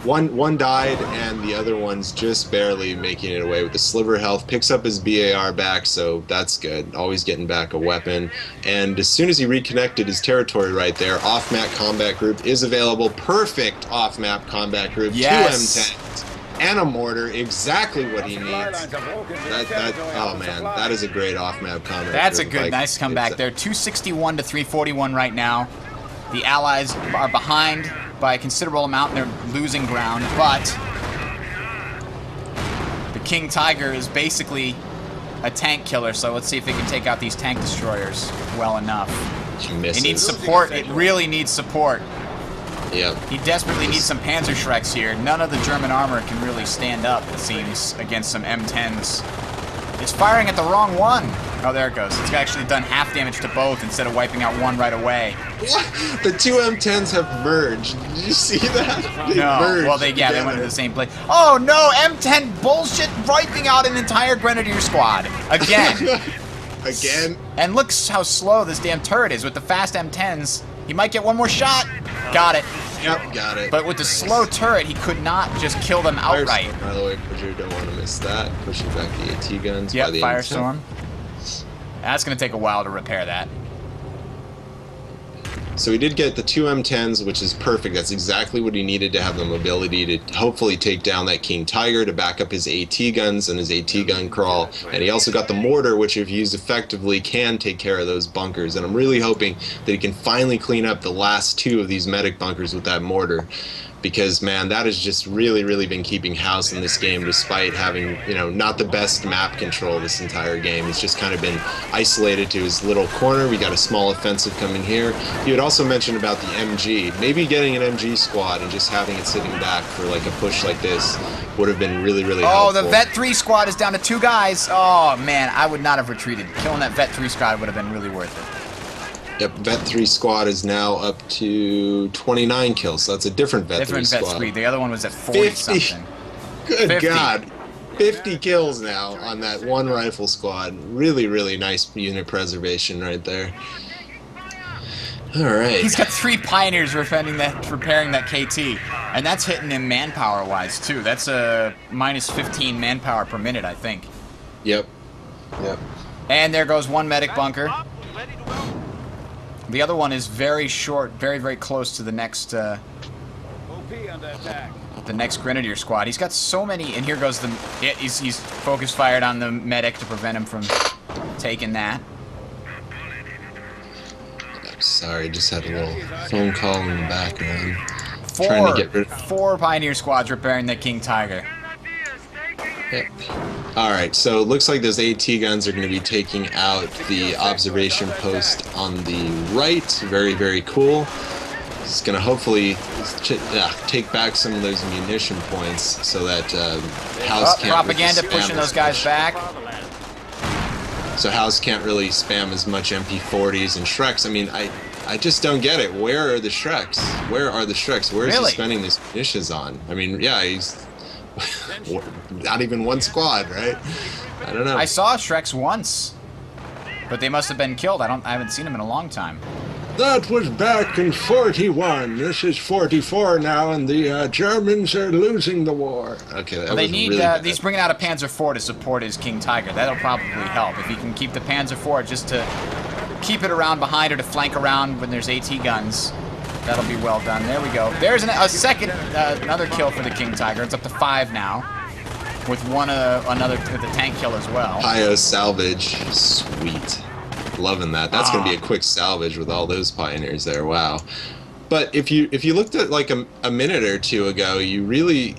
One died, and the other one's just barely making it away with the sliver health. Picks up his BAR back, so that's good. Always getting back a weapon. And as soon as he reconnected his territory right there, off-map combat group is available. Perfect off-map combat group. Yes. 2 M10s and a mortar, exactly what he needs. Oh man, that is a great off-map combat. That's a group. good, nice comeback there. 261 to 341 right now. The Allies are behind by a considerable amount, and they're losing ground, but the King Tiger is basically a tank killer, so let's see if they can take out these tank destroyers well enough. It needs support. It really needs support. Yep. He desperately needs some Panzershreks here. None of the German armor can really stand up, it seems, against some M10s. It's firing at the wrong one. Oh, there it goes. It's actually done half damage to both instead of wiping out one right away. What? The 2 M10s have merged. Did you see that? They merged. Well, they went to the same place. Oh no, M10 bullshit wiping out an entire Grenadier squad. Again. Again? And look how slow this damn turret is with the fast M10s. He might get one more shot. Got it. Yep, got it. But with the slow turret, he could not just kill them outright. By the way, Bridger, don't want to miss that. Pushing back the AT guns. Yep, by the Firestorm. That's going to take a while to repair that. So he did get the 2 M10s, which is perfect. That's exactly what he needed to have the mobility to hopefully take down that King Tiger, to back up his AT guns and his AT gun crawl. And he also got the mortar, which if used effectively can take care of those bunkers. And I'm really hoping that he can finally clean up the last 2 of these medic bunkers with that mortar. Because, man, that has just really been keeping house in this game, despite having, you know, not the best map control this entire game. He's just kind of been isolated to his little corner. We got a small offensive coming here. You had also mentioned about the MG. Maybe getting an MG squad and just having it sitting back for, like, a push like this would have been really helpful. Oh, the Vet 3 squad is down to 2 guys. Oh, man, I would not have retreated. Killing that Vet 3 squad would have been really worth it. Yep, Vet 3 squad is now up to 29 kills, so that's a different Vet 3 squad. Vet 3. The other one was at 40-something. Good 50. God. 50 kills now on that one rifle squad. Really nice unit preservation right there. Alright. He's got 3 Pioneers repairing that KT. And that's hitting him manpower-wise, too. That's a minus 15 manpower per minute, I think. Yep. And there goes one medic bunker. The other one is very short, very close to the next Grenadier squad. He's got so many, and here goes he's focus fired on the medic to prevent him from taking that. Sorry, just had a little phone call in the background. Trying to get rid of 4 Pioneer squads repairing the King Tiger. Yep. Alright, so it looks like those AT guns are going to be taking out the observation post on the right. Very cool. It's going to hopefully take back some of those munition points so that House can't propaganda really pushing those guys back. So House can't really spam as much MP40s and Shreks. I mean, I just don't get it. Where are the Shreks? Where are the Shreks? Where is he spending these munitions on? I mean, yeah, he's not even one squad, right? I don't know. I saw Shreks once, but they must have been killed. I haven't seen them in a long time. That was back in 41. This is 44 now, and the Germans are losing the war. Okay, that Well, they was need. really He's bringing out a Panzer IV to support his King Tiger. That'll probably help if he can keep the Panzer IV just to keep it around behind or to flank around when there's AT guns. That'll be well done. There we go. There's a second, another kill for the King Tiger. It's up to 5 now, with another with a tank kill as well. Pio salvage, sweet. Loving that. That's going to be a quick salvage with all those pioneers there. Wow. But if you looked at like a minute or two ago, you really,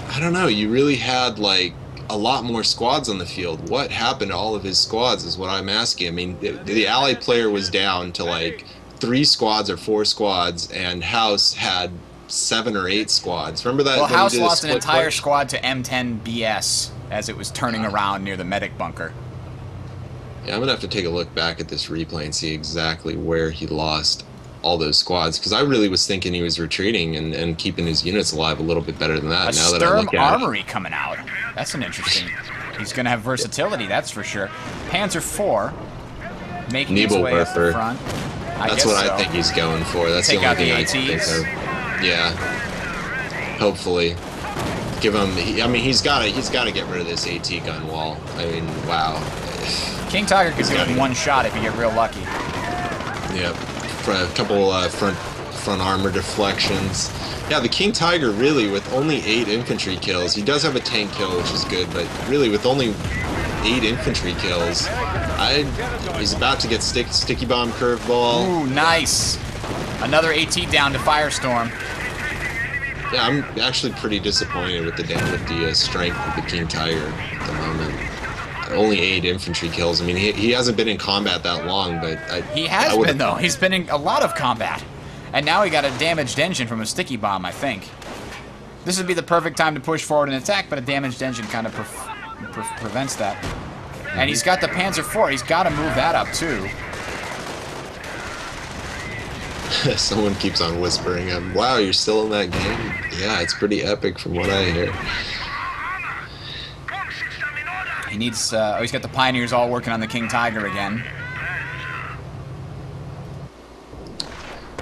I don't know, you really had like a lot more squads on the field. What happened to all of his squads is what I'm asking. I mean, the ally player was down to like 3 squads or 4 squads, and House had 7 or 8 squads. Remember that? Well, House lost an entire squad to M10 BS as it was turning around near the medic bunker. Yeah, I'm gonna have to take a look back at this replay and see exactly where he lost all those squads, because I really was thinking he was retreating and keeping his units alive a little bit better than that. Now that I look at Armory coming out. That's an interesting. He's going to have versatility, that's for sure. Panzer IV making his way up the front. That's what I think he's going for. That's the only thing I can think of. Yeah. Hopefully, give him. I mean, he's got to get rid of this AT gun wall. I mean, wow. King Tiger could do it in one shot if you get real lucky. Yep. For a couple front armor deflections. Yeah, the King Tiger really with only 8 infantry kills. He does have a tank kill, which is good, but really with only 8 infantry kills, he's about to get sticky bomb curveball. Ooh, nice. Another AT down to Firestorm. Yeah, I'm actually pretty disappointed with the strength of the King Tiger at the moment. Only 8 infantry kills. I mean, he hasn't been in combat that long, but he has been though. He's been in a lot of combat, and now he got a damaged engine from a sticky bomb. I think this would be the perfect time to push forward and attack, but a damaged engine kind of prevents that. And he's got the Panzer IV. He's got to move that up too. Someone keeps on whispering, "Wow, you're still in that game?" Yeah, it's pretty epic from what I hear. He needs, he's got the Pioneers all working on the King Tiger again.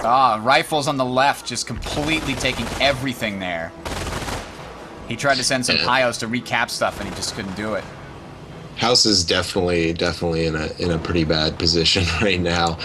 Rifles on the left just completely taking everything there. He tried to send some Pios to recap stuff and he just couldn't do it. House is definitely in a pretty bad position right now.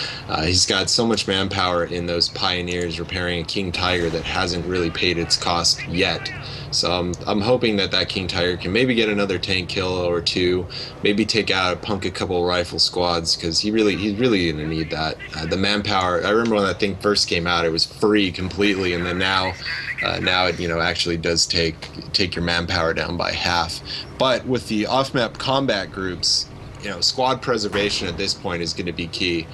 He's got so much manpower in those Pioneers repairing a King Tiger that hasn't really paid its cost yet. So I'm hoping that King Tiger can maybe get another tank kill or 2, maybe take out, punk a couple rifle squads, because he's really gonna need that. The manpower. I remember when that thing first came out, it was free completely, and then now it actually does take your manpower down by half. But with the off-map combat groups, squad preservation at this point is going to be key,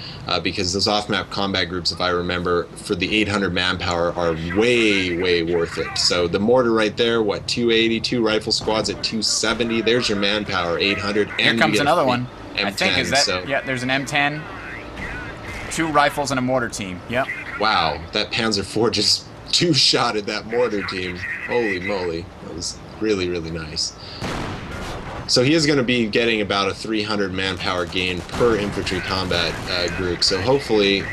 because those off-map combat groups, if I remember, for the 800 manpower are way worth it. So the mortar right there, 280, 2 rifle squads at 270. There's your manpower, 800. Here comes another one. M10, I think is that. So. Yeah, there's an M10, 2 rifles and a mortar team. Yep. Wow, that Panzer IV just 2-shotted that mortar team. Holy moly, that was really nice. So he is going to be getting about a 300 manpower gain per infantry combat group. So hopefully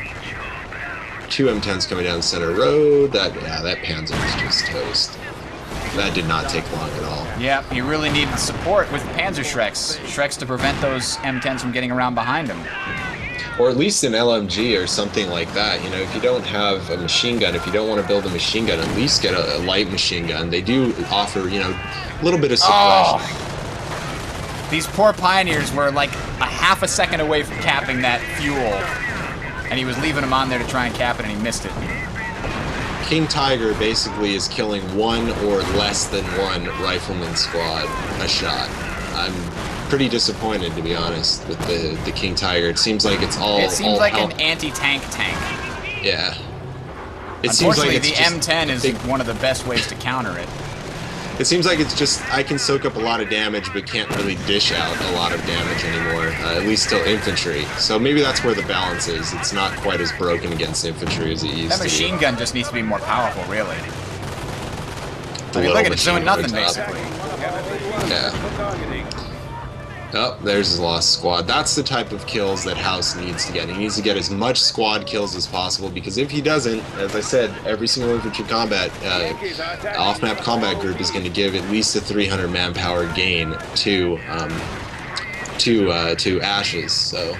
2 M10s coming down the center road. That Panzer is just toast. That did not take long at all. Yeah, he really needed support with Panzershreks to prevent those M10s from getting around behind him. Or at least an LMG or something like that. If you don't have a machine gun, if you don't want to build a machine gun, at least get a light machine gun. They do offer, a little bit of suppression. These poor Pioneers were like a half a second away from capping that fuel, and he was leaving them on there to try and cap it, and he missed it. King Tiger basically is killing 1 or less than 1 rifleman squad a shot. I'm pretty disappointed, to be honest, with the King Tiger. It seems like it's all. It seems like an anti-tank tank. Yeah. Unfortunately, the M10 is one of the best ways to counter it. It seems like it's just, I can soak up a lot of damage, but can't really dish out a lot of damage anymore, at least still infantry. So maybe that's where the balance is. It's not quite as broken against infantry as it used to be. That machine gun just needs to be more powerful, really. I mean, look at it, it's doing nothing, basically. Yeah. Oh, there's his lost squad. That's the type of kills that House needs to get. He needs to get as much squad kills as possible, because if he doesn't, as I said, every single infantry combat, off-map combat group is going to give at least a 300 manpower gain to Ashes. So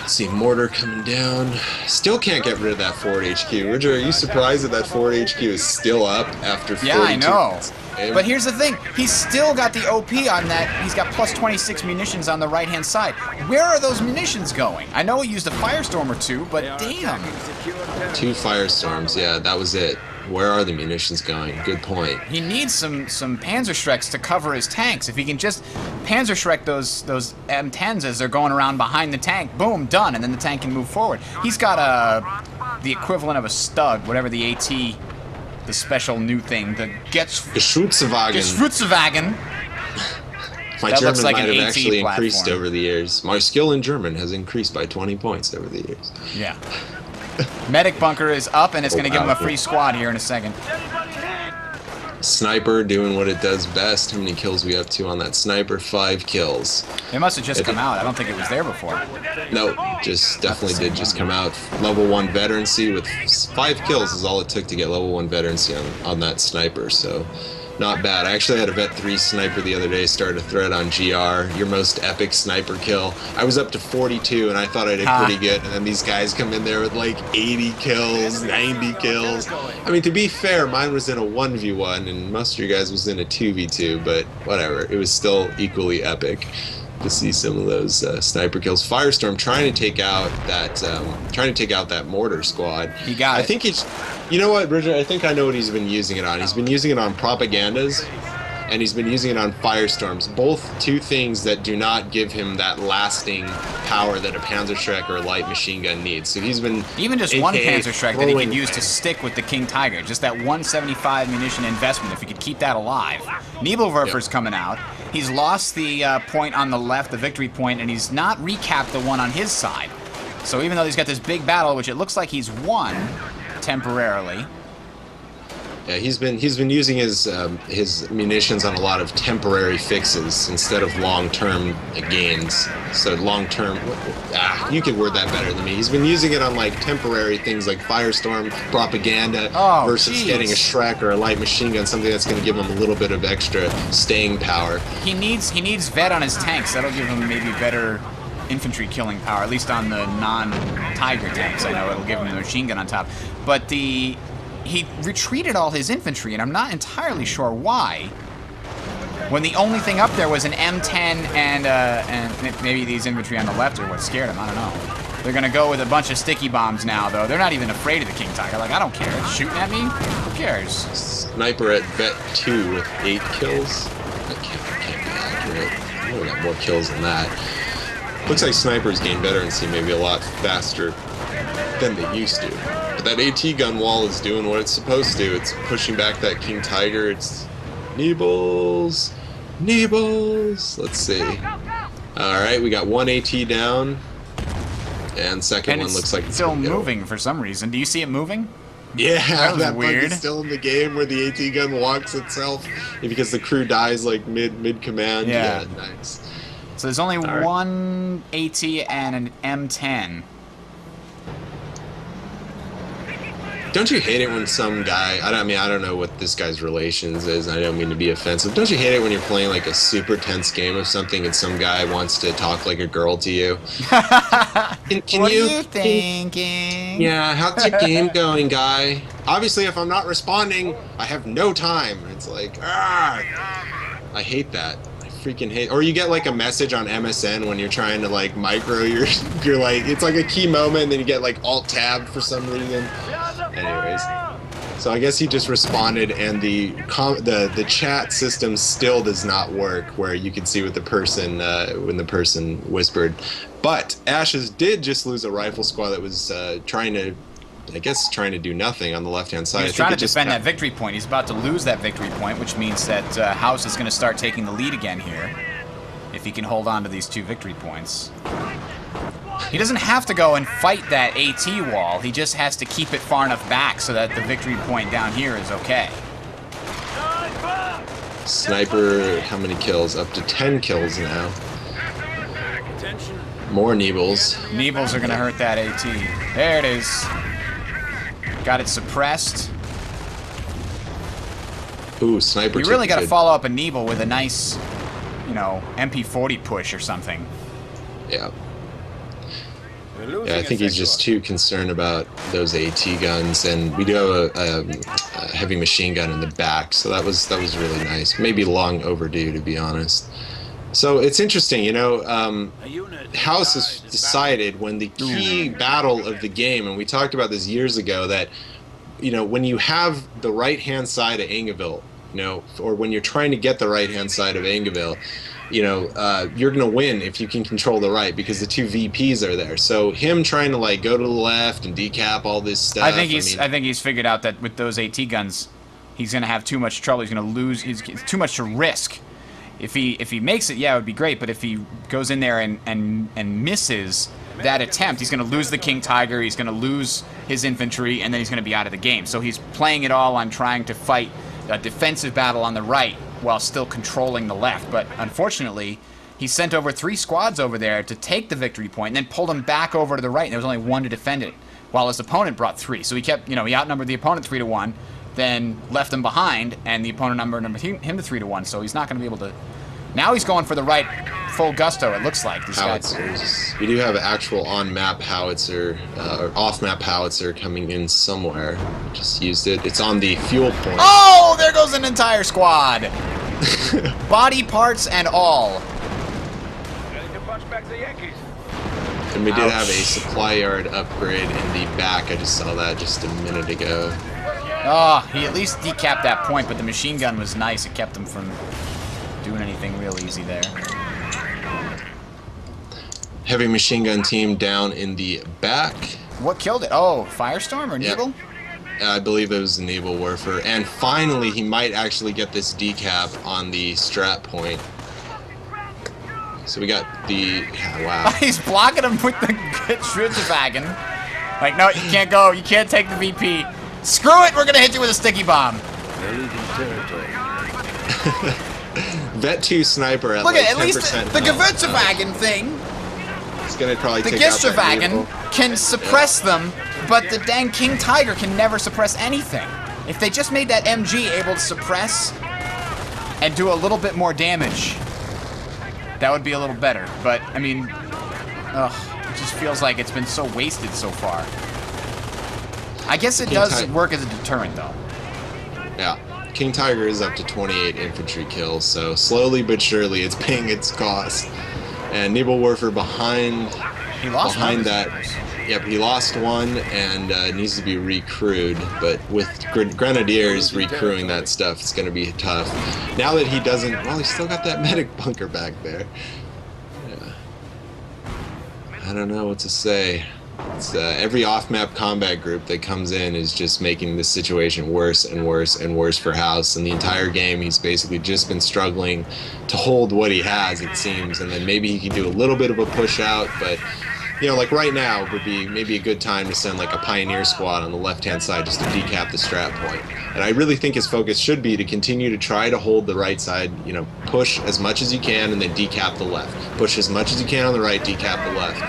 Let's see, mortar coming down. Still can't get rid of that forward HQ. Roger, are you surprised that that forward HQ is still up after 42 Yeah, I know. minutes of game? But here's the thing. He's still got the OP on that. He's got plus 26 munitions on the right-hand side. Where are those munitions going? I know he used a Firestorm or two, but damn. 2 firestorms, yeah, that was it. Where are the munitions going? Good point. He needs some Panzershreks to cover his tanks. If he can just Panzershrek those M10s as they're going around behind the tank, boom, done, and then the tank can move forward. He's got the equivalent of a Stug, whatever the AT, the special new thing, the Geschützwagen. My That German looks like might an have AT actually increased platform. over the years. My skill in German has increased by 20 points over the years. Yeah. Medic bunker is up, and it's going to give him a wow. free squad here in a second. Sniper doing what it does best. How many kills we up to on that sniper? 5 kills. It must have just come out. I don't think it was there before. No, just definitely did just come out. Level 1 veterancy with 5 kills is all it took to get level 1 veterancy on that sniper, so not bad. I actually had a Vet 3 sniper the other day, started a thread on GR, your most epic sniper kill. I was up to 42 and I thought I did pretty good, and then these guys come in there with like 80 kills, 90 kills. I mean, to be fair, mine was in a 1v1 and most of your guys was in a 2v2, but whatever. It was still equally epic to see some of those sniper kills. Firestorm trying to take out that mortar squad. He got it. I think it's, you know what, Bridget? I think I know what he's been using it on. He's been using it on propagandas, and he's been using it on firestorms. Both two things that do not give him that lasting power that a Panzershrek or a light machine gun needs. So he's been Even just one AKA Panzershrek that he throwing- could use to stick with the King Tiger. Just that 175 munition investment, if he could keep that alive. Nebelwerfer's coming out. He's lost the point on the left, the victory point, and he's not recapped the one on his side. So even though he's got this big battle, which it looks like he's won temporarily. Yeah, he's been using his munitions on a lot of temporary fixes instead of long-term gains. So long-term, you could word that better than me. He's been using it on like temporary things like firestorm, propaganda, versus getting a Shrek or a light machine gun, something that's going to give him a little bit of extra staying power. He needs vet on his tanks. That'll give him maybe better infantry killing power, at least on the non-Tiger tanks. I know it'll give him the machine gun on top. But he retreated all his infantry, and I'm not entirely sure why. When the only thing up there was an M10 and maybe these infantry on the left are what scared him. I don't know. They're gonna go with a bunch of sticky bombs now, though. They're not even afraid of the King Tiger. Like, I don't care. It's shooting at me. Who cares? Sniper at Vet 2 with 8 kills. That can't be accurate. We got more kills than that. Looks like snipers gain veterancy maybe a lot faster than they used to. But that AT gun wall is doing what it's supposed to. It's pushing back that King Tiger. It's Nebels. Let's see. Alright, we got one AT down. And second one looks like it's still gonna go. moving for some reason. Do you see it moving? Yeah, That was that bug weird. is still in the game where the AT gun walks itself because the crew dies like mid command. Yeah. Nice. So there's only right. one AT and an M10. Don't you hate it when some guy, I don't know what this guy's relations is, I don't mean to be offensive. Don't you hate it when you're playing like a super tense game of something and some guy wants to talk like a girl to you? Can What are you thinking? Yeah, how's your game going, guy? Obviously, if I'm not responding, I have no time. It's like, I hate that. I freaking hate. Or you get like a message on MSN when you're trying to like micro your like, it's like a key moment, and then you get like alt tab for some reason. Anyways, so I guess he just responded, and the chat system still does not work, where you can see what the person when the person whispered. But Ashes did just lose a rifle squad that was trying to do nothing on the left-hand side. He's trying to defend that victory point. He's about to lose that victory point, which means that House is going to start taking the lead again here, if he can hold on to these 2 victory points. He doesn't have to go and fight that AT wall. He just has to keep it far enough back so that the victory point down here is okay. Sniper, how many kills? Up to 10 kills now. More Nebels. Nebels are going to hurt that AT. There it is. Got it suppressed. Ooh, sniper. You really got to follow up a Nebel with a nice, MP40 push or something. Yeah. Yeah, I think he's just too concerned about those AT guns, and we do have a heavy machine gun in the back, so that was really nice. Maybe long overdue, to be honest. So it's interesting, you know, House has decided when the key battle of the game, and we talked about this years ago, that, you know, when you have the right-hand side of Ingeville, you know, or when you're trying to get the right-hand side of Ingeville, you know, you're going to win if you can control the right, because the two VPs are there. So him trying to, like, go to the left and decap all this stuff. I think he's figured out that with those AT guns, he's going to have too much trouble. He's going to lose. It's too much to risk. If he makes it, yeah, it would be great. But if he goes in there and misses that attempt, he's going to lose the King Tiger. He's going to lose his infantry, and then he's going to be out of the game. So he's playing it all on trying to fight a defensive battle on the right while still controlling the left. But unfortunately, he sent over 3 squads over there to take the victory point, and then pulled them back over to the right, and there was only 1 to defend it, while his opponent brought 3. So he kept, you know, he outnumbered the opponent 3-1, then left him behind, and the opponent numbered him to 3-1. So he's not going to be able to. Now he's going for the right full gusto. It looks like these guys. We do have an actual on-map howitzer or off-map howitzer coming in somewhere. Just used it. It's on the fuel point. Oh, there goes an entire squad. Body parts and all. And we did have a supply yard upgrade in the back. I just saw that just a minute ago. Oh, he at least decapped that point, but the machine gun was nice. It kept him from doing anything real easy there. Heavy machine gun team down in the back. What killed it? Oh, Firestorm or Nebel? I believe it was the Naval Warfare. And finally, he might actually get this decap on the strat point. So we got the... Yeah, wow. He's blocking him with the Schützenwagen. Like, no, you can't go. You can't take the VP. Screw it, we're going to hit you with a sticky bomb. Vet 2 sniper at Look like at 10%. least the Gewürzwagen thing. It's going to probably The take out that Gisterwagen vehicle. can suppress them, but the dang King Tiger can never suppress anything. If they just made that MG able to suppress and do a little bit more damage, that would be a little better. But, I mean, it just feels like it's been so wasted so far. I guess it does work as a deterrent, though. Yeah. King Tiger is up to 28 infantry kills, so slowly but surely it's paying its cost. And Nebel Warfare behind that. Yep, he lost 1 and needs to be recrewed. But with Grenadiers recrewing that stuff, it's going to be tough. Now that he doesn't, well, he's still got that medic bunker back there. Yeah. I don't know what to say. It's, every off-map combat group that comes in is just making this situation worse and worse and worse for House. And the entire game, he's basically just been struggling to hold what he has, it seems. And then maybe he can do a little bit of a push out, but, you know, like right now would be maybe a good time to send like a Pioneer squad on the left-hand side just to decap the strat point. And I really think his focus should be to continue to try to hold the right side, you know, push as much as you can and then decap the left. Push as much as you can on the right, decap the left.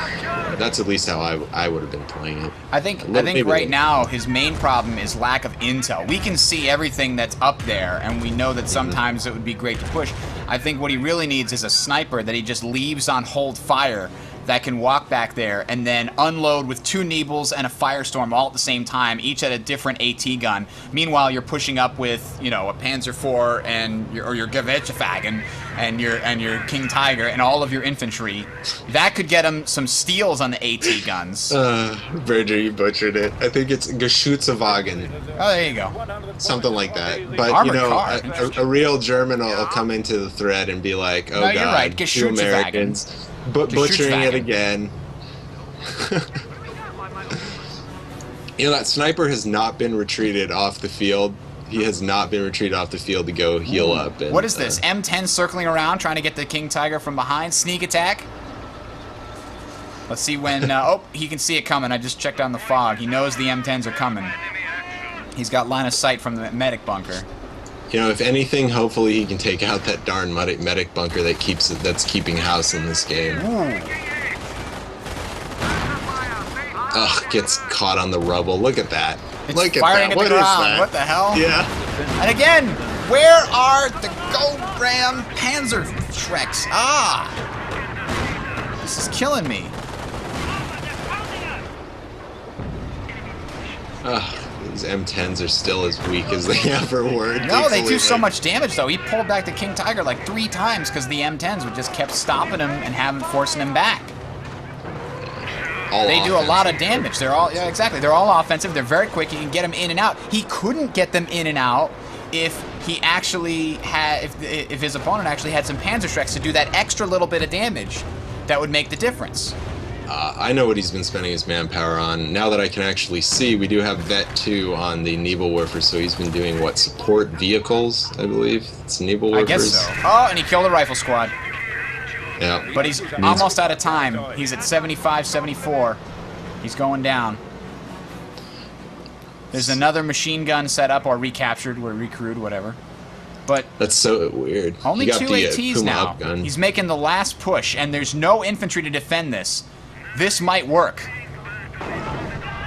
That's at least how I would have been playing it. I think right now his main problem is lack of intel. We can see everything that's up there, and we know that sometimes it would be great to push. I think what he really needs is a sniper that he just leaves on hold fire that can walk back there and then unload with 2 Nebels and a Firestorm all at the same time, each at a different AT gun. Meanwhile, you're pushing up with, you know, a Panzer IV and your Gewürzwagen and your King Tiger and all of your infantry. That could get him some steals on the AT guns. Berger, you butchered it. I think it's Geschützwagen. Oh, there you go. Something like that. But, Armored you know, car. a real German will come into the thread and be like, oh, No, God, you're right. 2 Geschützwagen. Americans. Butchering it again. You know, that sniper has not been retreated off the field. He has not been retreated off the field to go heal up. And, what is this? M10 circling around, trying to get the King Tiger from behind. Sneak attack. Let's see when... oh, he can see it coming. I just checked on the fog. He knows the M10s are coming. He's got line of sight from the medic bunker. You know, if anything, hopefully he can take out that darn medic bunker that's keeping House in this game. Ooh. Ugh, gets caught on the rubble. Look at that. It's Look at firing that. at What the is ground. that? What the hell? Yeah. And again, where are the Go Ram Panzershreks? Ah! This is killing me. These M10s are still as weak as they ever were. No, they do so much damage, though. He pulled back the King Tiger like 3 times because the M10s would just kept stopping him and forcing him back. They do a lot of damage. They're all, yeah, exactly. They're all offensive. They're very quick. You can get them in and out. He couldn't get them in and out if he actually had, if his opponent actually had some Panzershreks to do that extra little bit of damage that would make the difference. I know what he's been spending his manpower on. Now that I can actually see, we do have Vet 2 on the Nebelwerfer, so he's been doing, what, support vehicles, I believe? It's Nebelwerfers? I guess so. Oh, and he killed a rifle squad. Yeah. But he's almost out of time. He's at 75, 74. He's going down. There's another machine gun set up or recaptured or recrewed, whatever. But that's so weird. Only 2 ATs Puma now. Up-gun. He's making the last push, and there's no infantry to defend this. This might work.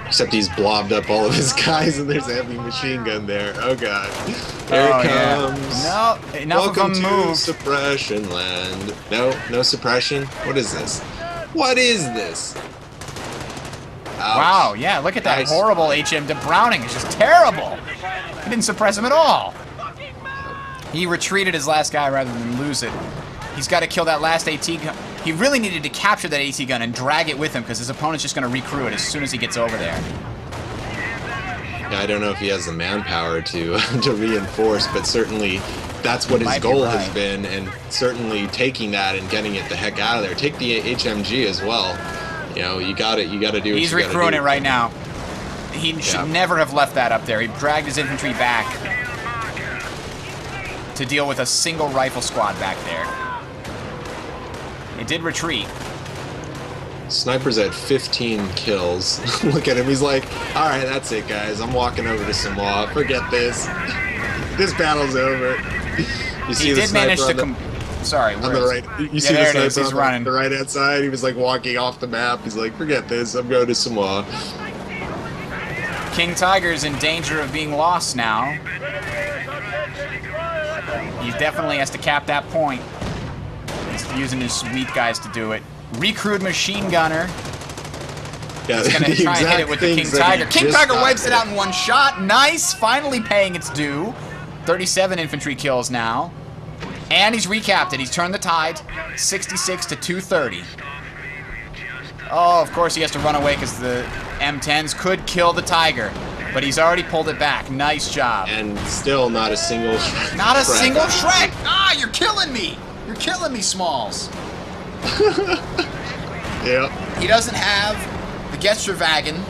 Except he's blobbed up all of his guys, and there's a heavy machine gun there. Oh god. There it comes. Yeah. No, enough Welcome of them to moved. suppression land. No suppression? What is this? What is this? Ouch. Wow, yeah, look at that Nice. horrible HM. The Browning is just terrible. He didn't suppress him at all. He retreated his last guy rather than lose it. He's got to kill that last AT gun. He really needed to capture that AT gun and drag it with him because his opponent's just going to recrew it as soon as he gets over there. Yeah, I don't know if he has the manpower to to reinforce, but certainly that's what his goal has been, and certainly taking that and getting it the heck out of there. Take the HMG as well. You know, you got to do what you He's gotta recruiting do. it right now. He should never have left that up there. He dragged his infantry back to deal with a single rifle squad back there. It did retreat. Sniper's at 15 kills. Look at him. He's like, all right, that's it, guys. I'm walking over to Samoa. Forget this. This battle's over. You see He the did manage sniper to Sorry, on the right. You see there the it is. sniper He's on running. the right-hand side. He was like walking off the map. He's like, forget this. I'm going to Samoa. King Tiger's in danger of being lost now. He definitely has to cap that point. He's using his sweet guys to do it. Recruit machine gunner. Yeah, He's gonna try and hit it with the King Tiger. King Tiger wipes it out in one shot. Nice! Finally paying its due. 37 infantry kills now. And he's recapped it. He's turned the tide. 66 to 230. Oh, of course he has to run away because the M10s could kill the Tiger. But he's already pulled it back. Nice job. And still not a single Shrek. Not a single Shrek! Ah, you're killing me! You're killing me, Smalls. Yeah. He doesn't have the Gesterwagen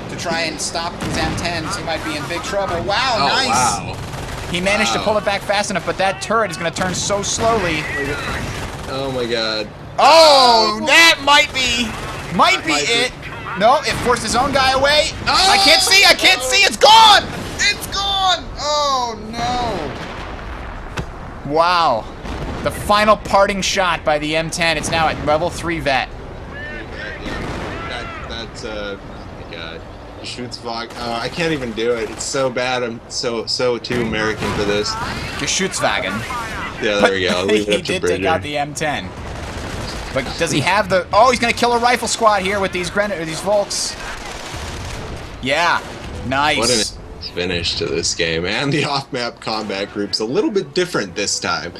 to try and stop these M10s. He might be in big trouble. Wow, Oh, nice! wow. He managed to pull it back fast enough, but that turret is going to turn so slowly. Oh my god. Oh, that might be it. No, it forced his own guy away. Oh, I can't see, it's gone! It's gone! Oh, no. Wow. The final parting shot by the M10. It's now at level 3 vet. That's oh my god. Schutzwagen. Oh, I can't even do it. It's so bad. I'm so too American for this. Geschutzwagen. Yeah, there we go. I'll leave it He up to did Bridger. take out the M10. But does he have the... Oh, he's going to kill a rifle squad here with these Volks. Yeah. Nice. What an finish to this game. And the off-map combat group's a little bit different this time.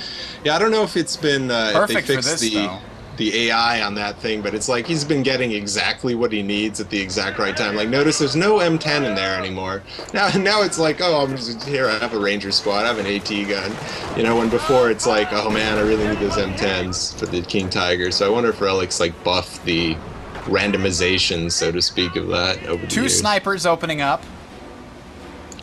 Yeah, I don't know if it's been... Perfect if they fixed for this, though. the AI on that thing, but it's like he's been getting exactly what he needs at the exact right time. Like, notice there's no M10 in there anymore. Now it's like, oh, I'm just here, I have a Ranger squad, I have an AT gun. You know, when before it's like, oh man, I really need those M10s for the King Tiger. So I wonder if Relic's like buffed the randomization, so to speak, of that over the 2 years. snipers opening up.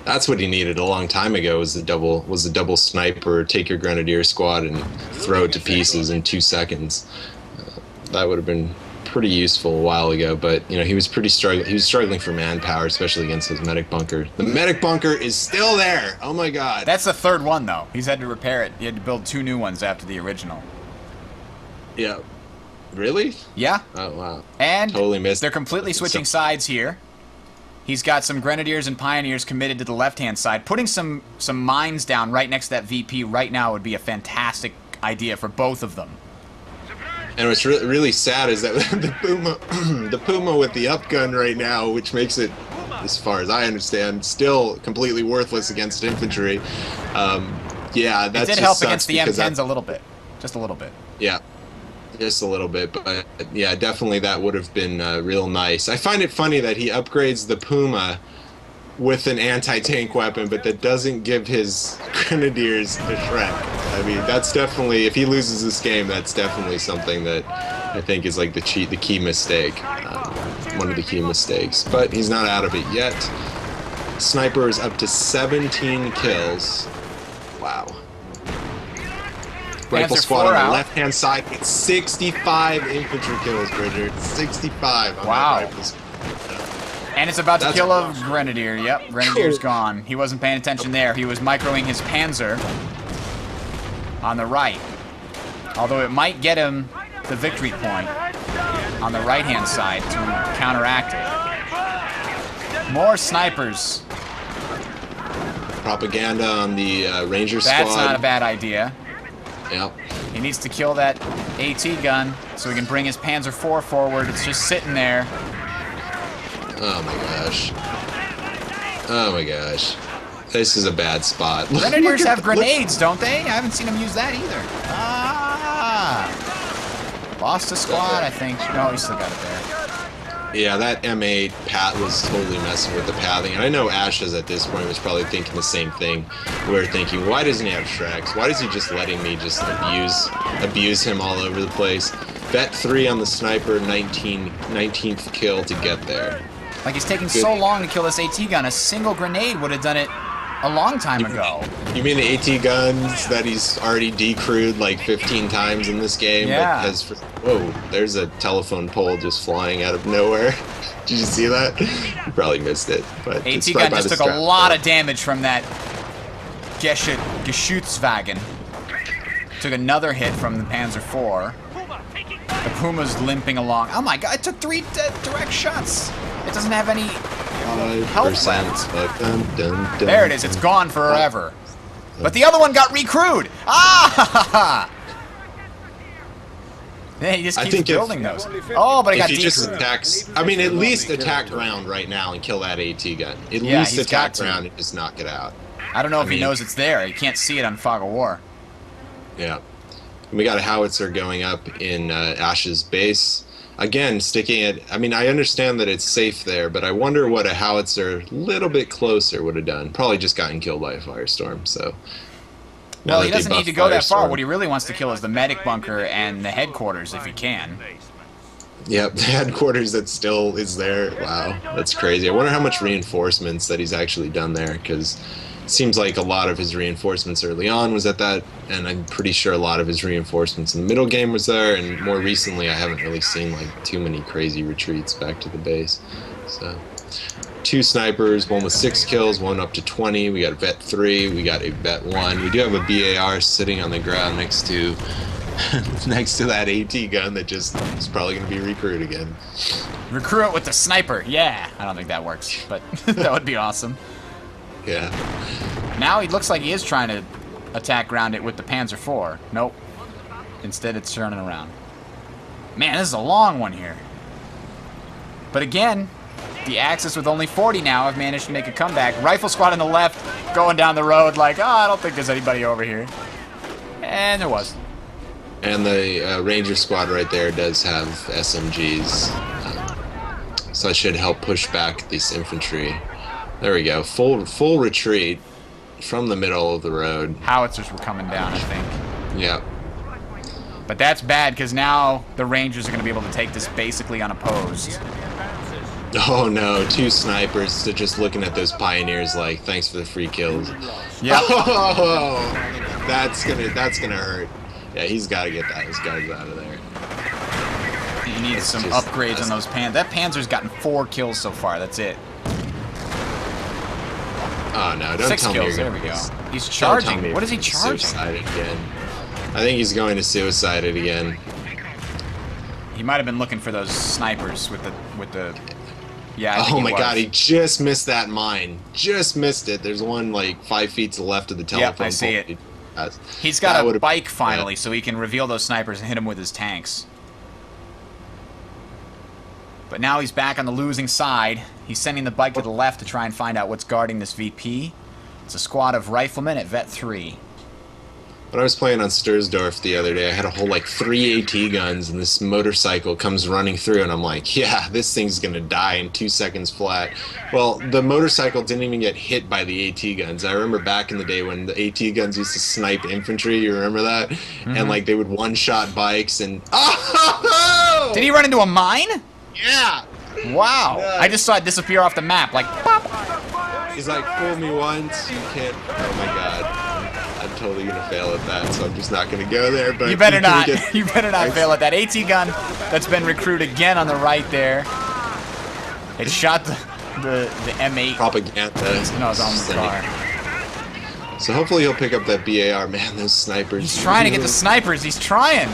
That's what he needed a long time ago. Was the double sniper, take your grenadier squad and throw it to pieces in 2 seconds. That would have been pretty useful a while ago, but you know he was struggling for manpower, especially against his medic bunker. The medic bunker is still there. Oh my god. That's the 3rd one, though. He's had to repair it. He had to build 2 new ones after the original. Yeah. Really? Yeah. Oh wow. And Totally missed they're it. completely switching sides here. He's got some Grenadiers and Pioneers committed to the left-hand side. Putting some mines down right next to that VP right now would be a fantastic idea for both of them. And what's really sad is that the Puma with the up gun right now, which makes it as far as I understand. Still completely worthless against infantry. Yeah, that it did just help sucks against the because M10s a little bit. Just a little bit. yeah, just a little bit, but yeah, definitely that would have been real nice. I find it funny that he upgrades the Puma with an anti-tank weapon, but that doesn't give his grenadiers the Shrek. I mean, that's definitely, if he loses this game, that's definitely something that I think is like the key mistake, one of the key mistakes. But he's not out of it yet. Sniper is up to 17 kills. Wow. Rifle squad on the left-hand side gets 65 infantry kills, Bridger. 65 on wow. that rifle squad. And it's about to kill a Grenadier. Yep, Grenadier's gone. He wasn't paying attention there. He was microing his Panzer on the right. Although it might get him the victory point on the right-hand side to counteract it. More snipers. Propaganda on the Ranger squad. That's not a bad idea. Yep. He needs to kill that AT gun so he can bring his Panzer IV forward. It's just sitting there. Oh my gosh. Oh my gosh. This is a bad spot. Grenadiers have grenades, don't they? I haven't seen them use that either. Ah! Lost a squad, I think. No, he still got it there. Yeah, that M8 Pat was totally messing with the pathing. And I know Ashes at this point was probably thinking the same thing. We were thinking, why doesn't he have Shreks? Why is he just letting me just abuse him all over the place? Bet 3 on the sniper, 19th kill to get there. Like, he's taking so long to kill this AT gun. A single grenade would have done it a long time ago. You mean the AT guns that he's already decrewed like 15 times in this game? Yeah. But whoa, there's a telephone pole just flying out of nowhere. Did you see that? You probably missed it. But AT gun just took a lot of damage from that Geschützwagen. Took another hit from the Panzer IV. The Puma's limping along. Oh my god, it took 3 direct shots. It doesn't have any health left. There it is, it's gone forever. But the other one got recrewed. Ah! Yeah, he just keeps building those. Oh, but it got decrewed. If he just attacks, I mean, at least attack ground right now and kill that AT gun. At least attack ground and just knock it out. I don't know if he knows it's there. You can't see it on Fog of War. Yeah. And we got a howitzer going up in Ash's base. Again, sticking it. I mean, I understand that it's safe there, but I wonder what a howitzer a little bit closer would have done. Probably just gotten killed by a firestorm, so. Well, he doesn't need to go that far. What he really wants to kill is the medic bunker and the headquarters, if he can. Yep, the headquarters that still is there. Wow, that's crazy. I wonder how much reinforcements that he's actually done there, because it seems like a lot of his reinforcements early on was at that, and I'm pretty sure a lot of his reinforcements in the middle game was there, and more recently I haven't really seen like too many crazy retreats back to the base. So, 2 snipers, one with 6 kills, one up to 20. We got a vet 3, we got a vet 1. We do have a BAR sitting on the ground next to that AT gun that just is probably going to be recruited again. Recruit with the sniper, yeah. I don't think that works, but that would be awesome. Yeah. Now he looks like he is trying to attack ground it with the Panzer IV. Nope. Instead it's turning around. Man, this is a long one here. But again, the Axis with only 40 now have managed to make a comeback. Rifle squad on the left going down the road like, oh, I don't think there's anybody over here. And there was. And the Ranger squad right there does have SMGs. So that should help push back this infantry. There we go. Full retreat from the middle of the road. Howitzers were coming down, I think. Yep. But that's bad, because now the Rangers are going to be able to take this basically unopposed. Oh no, 2 snipers to just looking at those pioneers like, thanks for the free kills. Yeah. Oh, that's gonna hurt. Yeah, he's got to get those guys out of there. He needs some upgrades on those Panzers. That Panzer's gotten 4 kills so far. That's it. Oh no! Don't 6 tell kills. me There we go. He's charging. What is he charging? Suicide again. I think he's going to suicide it again. He might have been looking for those snipers with the. Yeah. I think Oh my god! He just missed that mine. Just missed it. There's one like 5 feet to the left of the telephone. Yep, I see it. He's got a bike finally, so he can reveal those snipers and hit them with his tanks. But now he's back on the losing side. He's sending the bike to the left to try and find out what's guarding this VP. It's a squad of riflemen at Vet 3. When I was playing on Stursdorf the other day, I had a whole, like, 3 AT guns, and this motorcycle comes running through, and I'm like, yeah, this thing's gonna die in 2 seconds flat. Well, the motorcycle didn't even get hit by the AT guns. I remember back in the day when the AT guns used to snipe infantry, you remember that? Mm-hmm. And, like, they would one-shot bikes, and... Oh! Did he run into a mine? Yeah! Wow. Yeah. I just saw it disappear off the map, like, pop! He's like, fool me once, you can't... Oh, my God. I'm totally gonna fail at that, so I'm just not gonna go there. But you better not. You better not fail at that. AT gun that's been recruited again on the right there. It shot the M8 propaganda. No, it's on the car. So hopefully he'll pick up that BAR. Man, those snipers. He's trying to get the snipers. He's trying.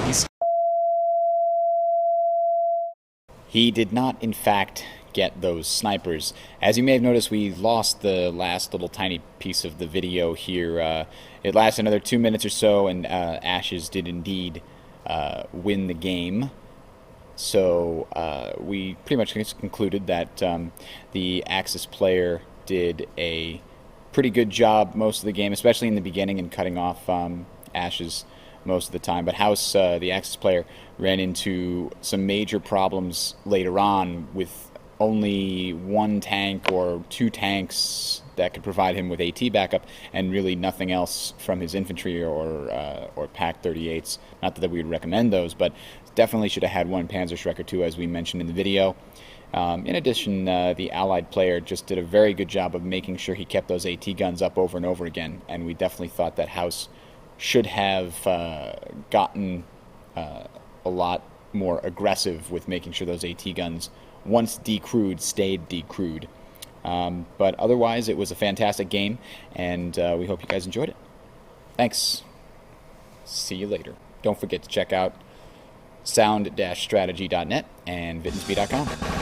He did not, in fact, get those snipers. As you may have noticed, we lost the last little tiny piece of the video here. It lasted another 2 minutes or so, and Ashes did indeed win the game. So we pretty much concluded that the Axis player did a pretty good job most of the game, especially in the beginning and cutting off Ashes most of the time. But House, the Axis player, ran into some major problems later on with only 1 tank or 2 tanks that could provide him with AT backup, and really nothing else from his infantry or Pack 38s. Not that we would recommend those, but definitely should have had 1 Panzershrek or 2, as we mentioned in the video. In addition, the Allied player just did a very good job of making sure he kept those AT guns up over and over again, and we definitely thought that House should have gotten a lot more aggressive with making sure those AT guns, once decrewed, stayed decrewed. But otherwise, it was a fantastic game, and we hope you guys enjoyed it. Thanks. See you later. Don't forget to check out sound-strategy.net and vitensby.com.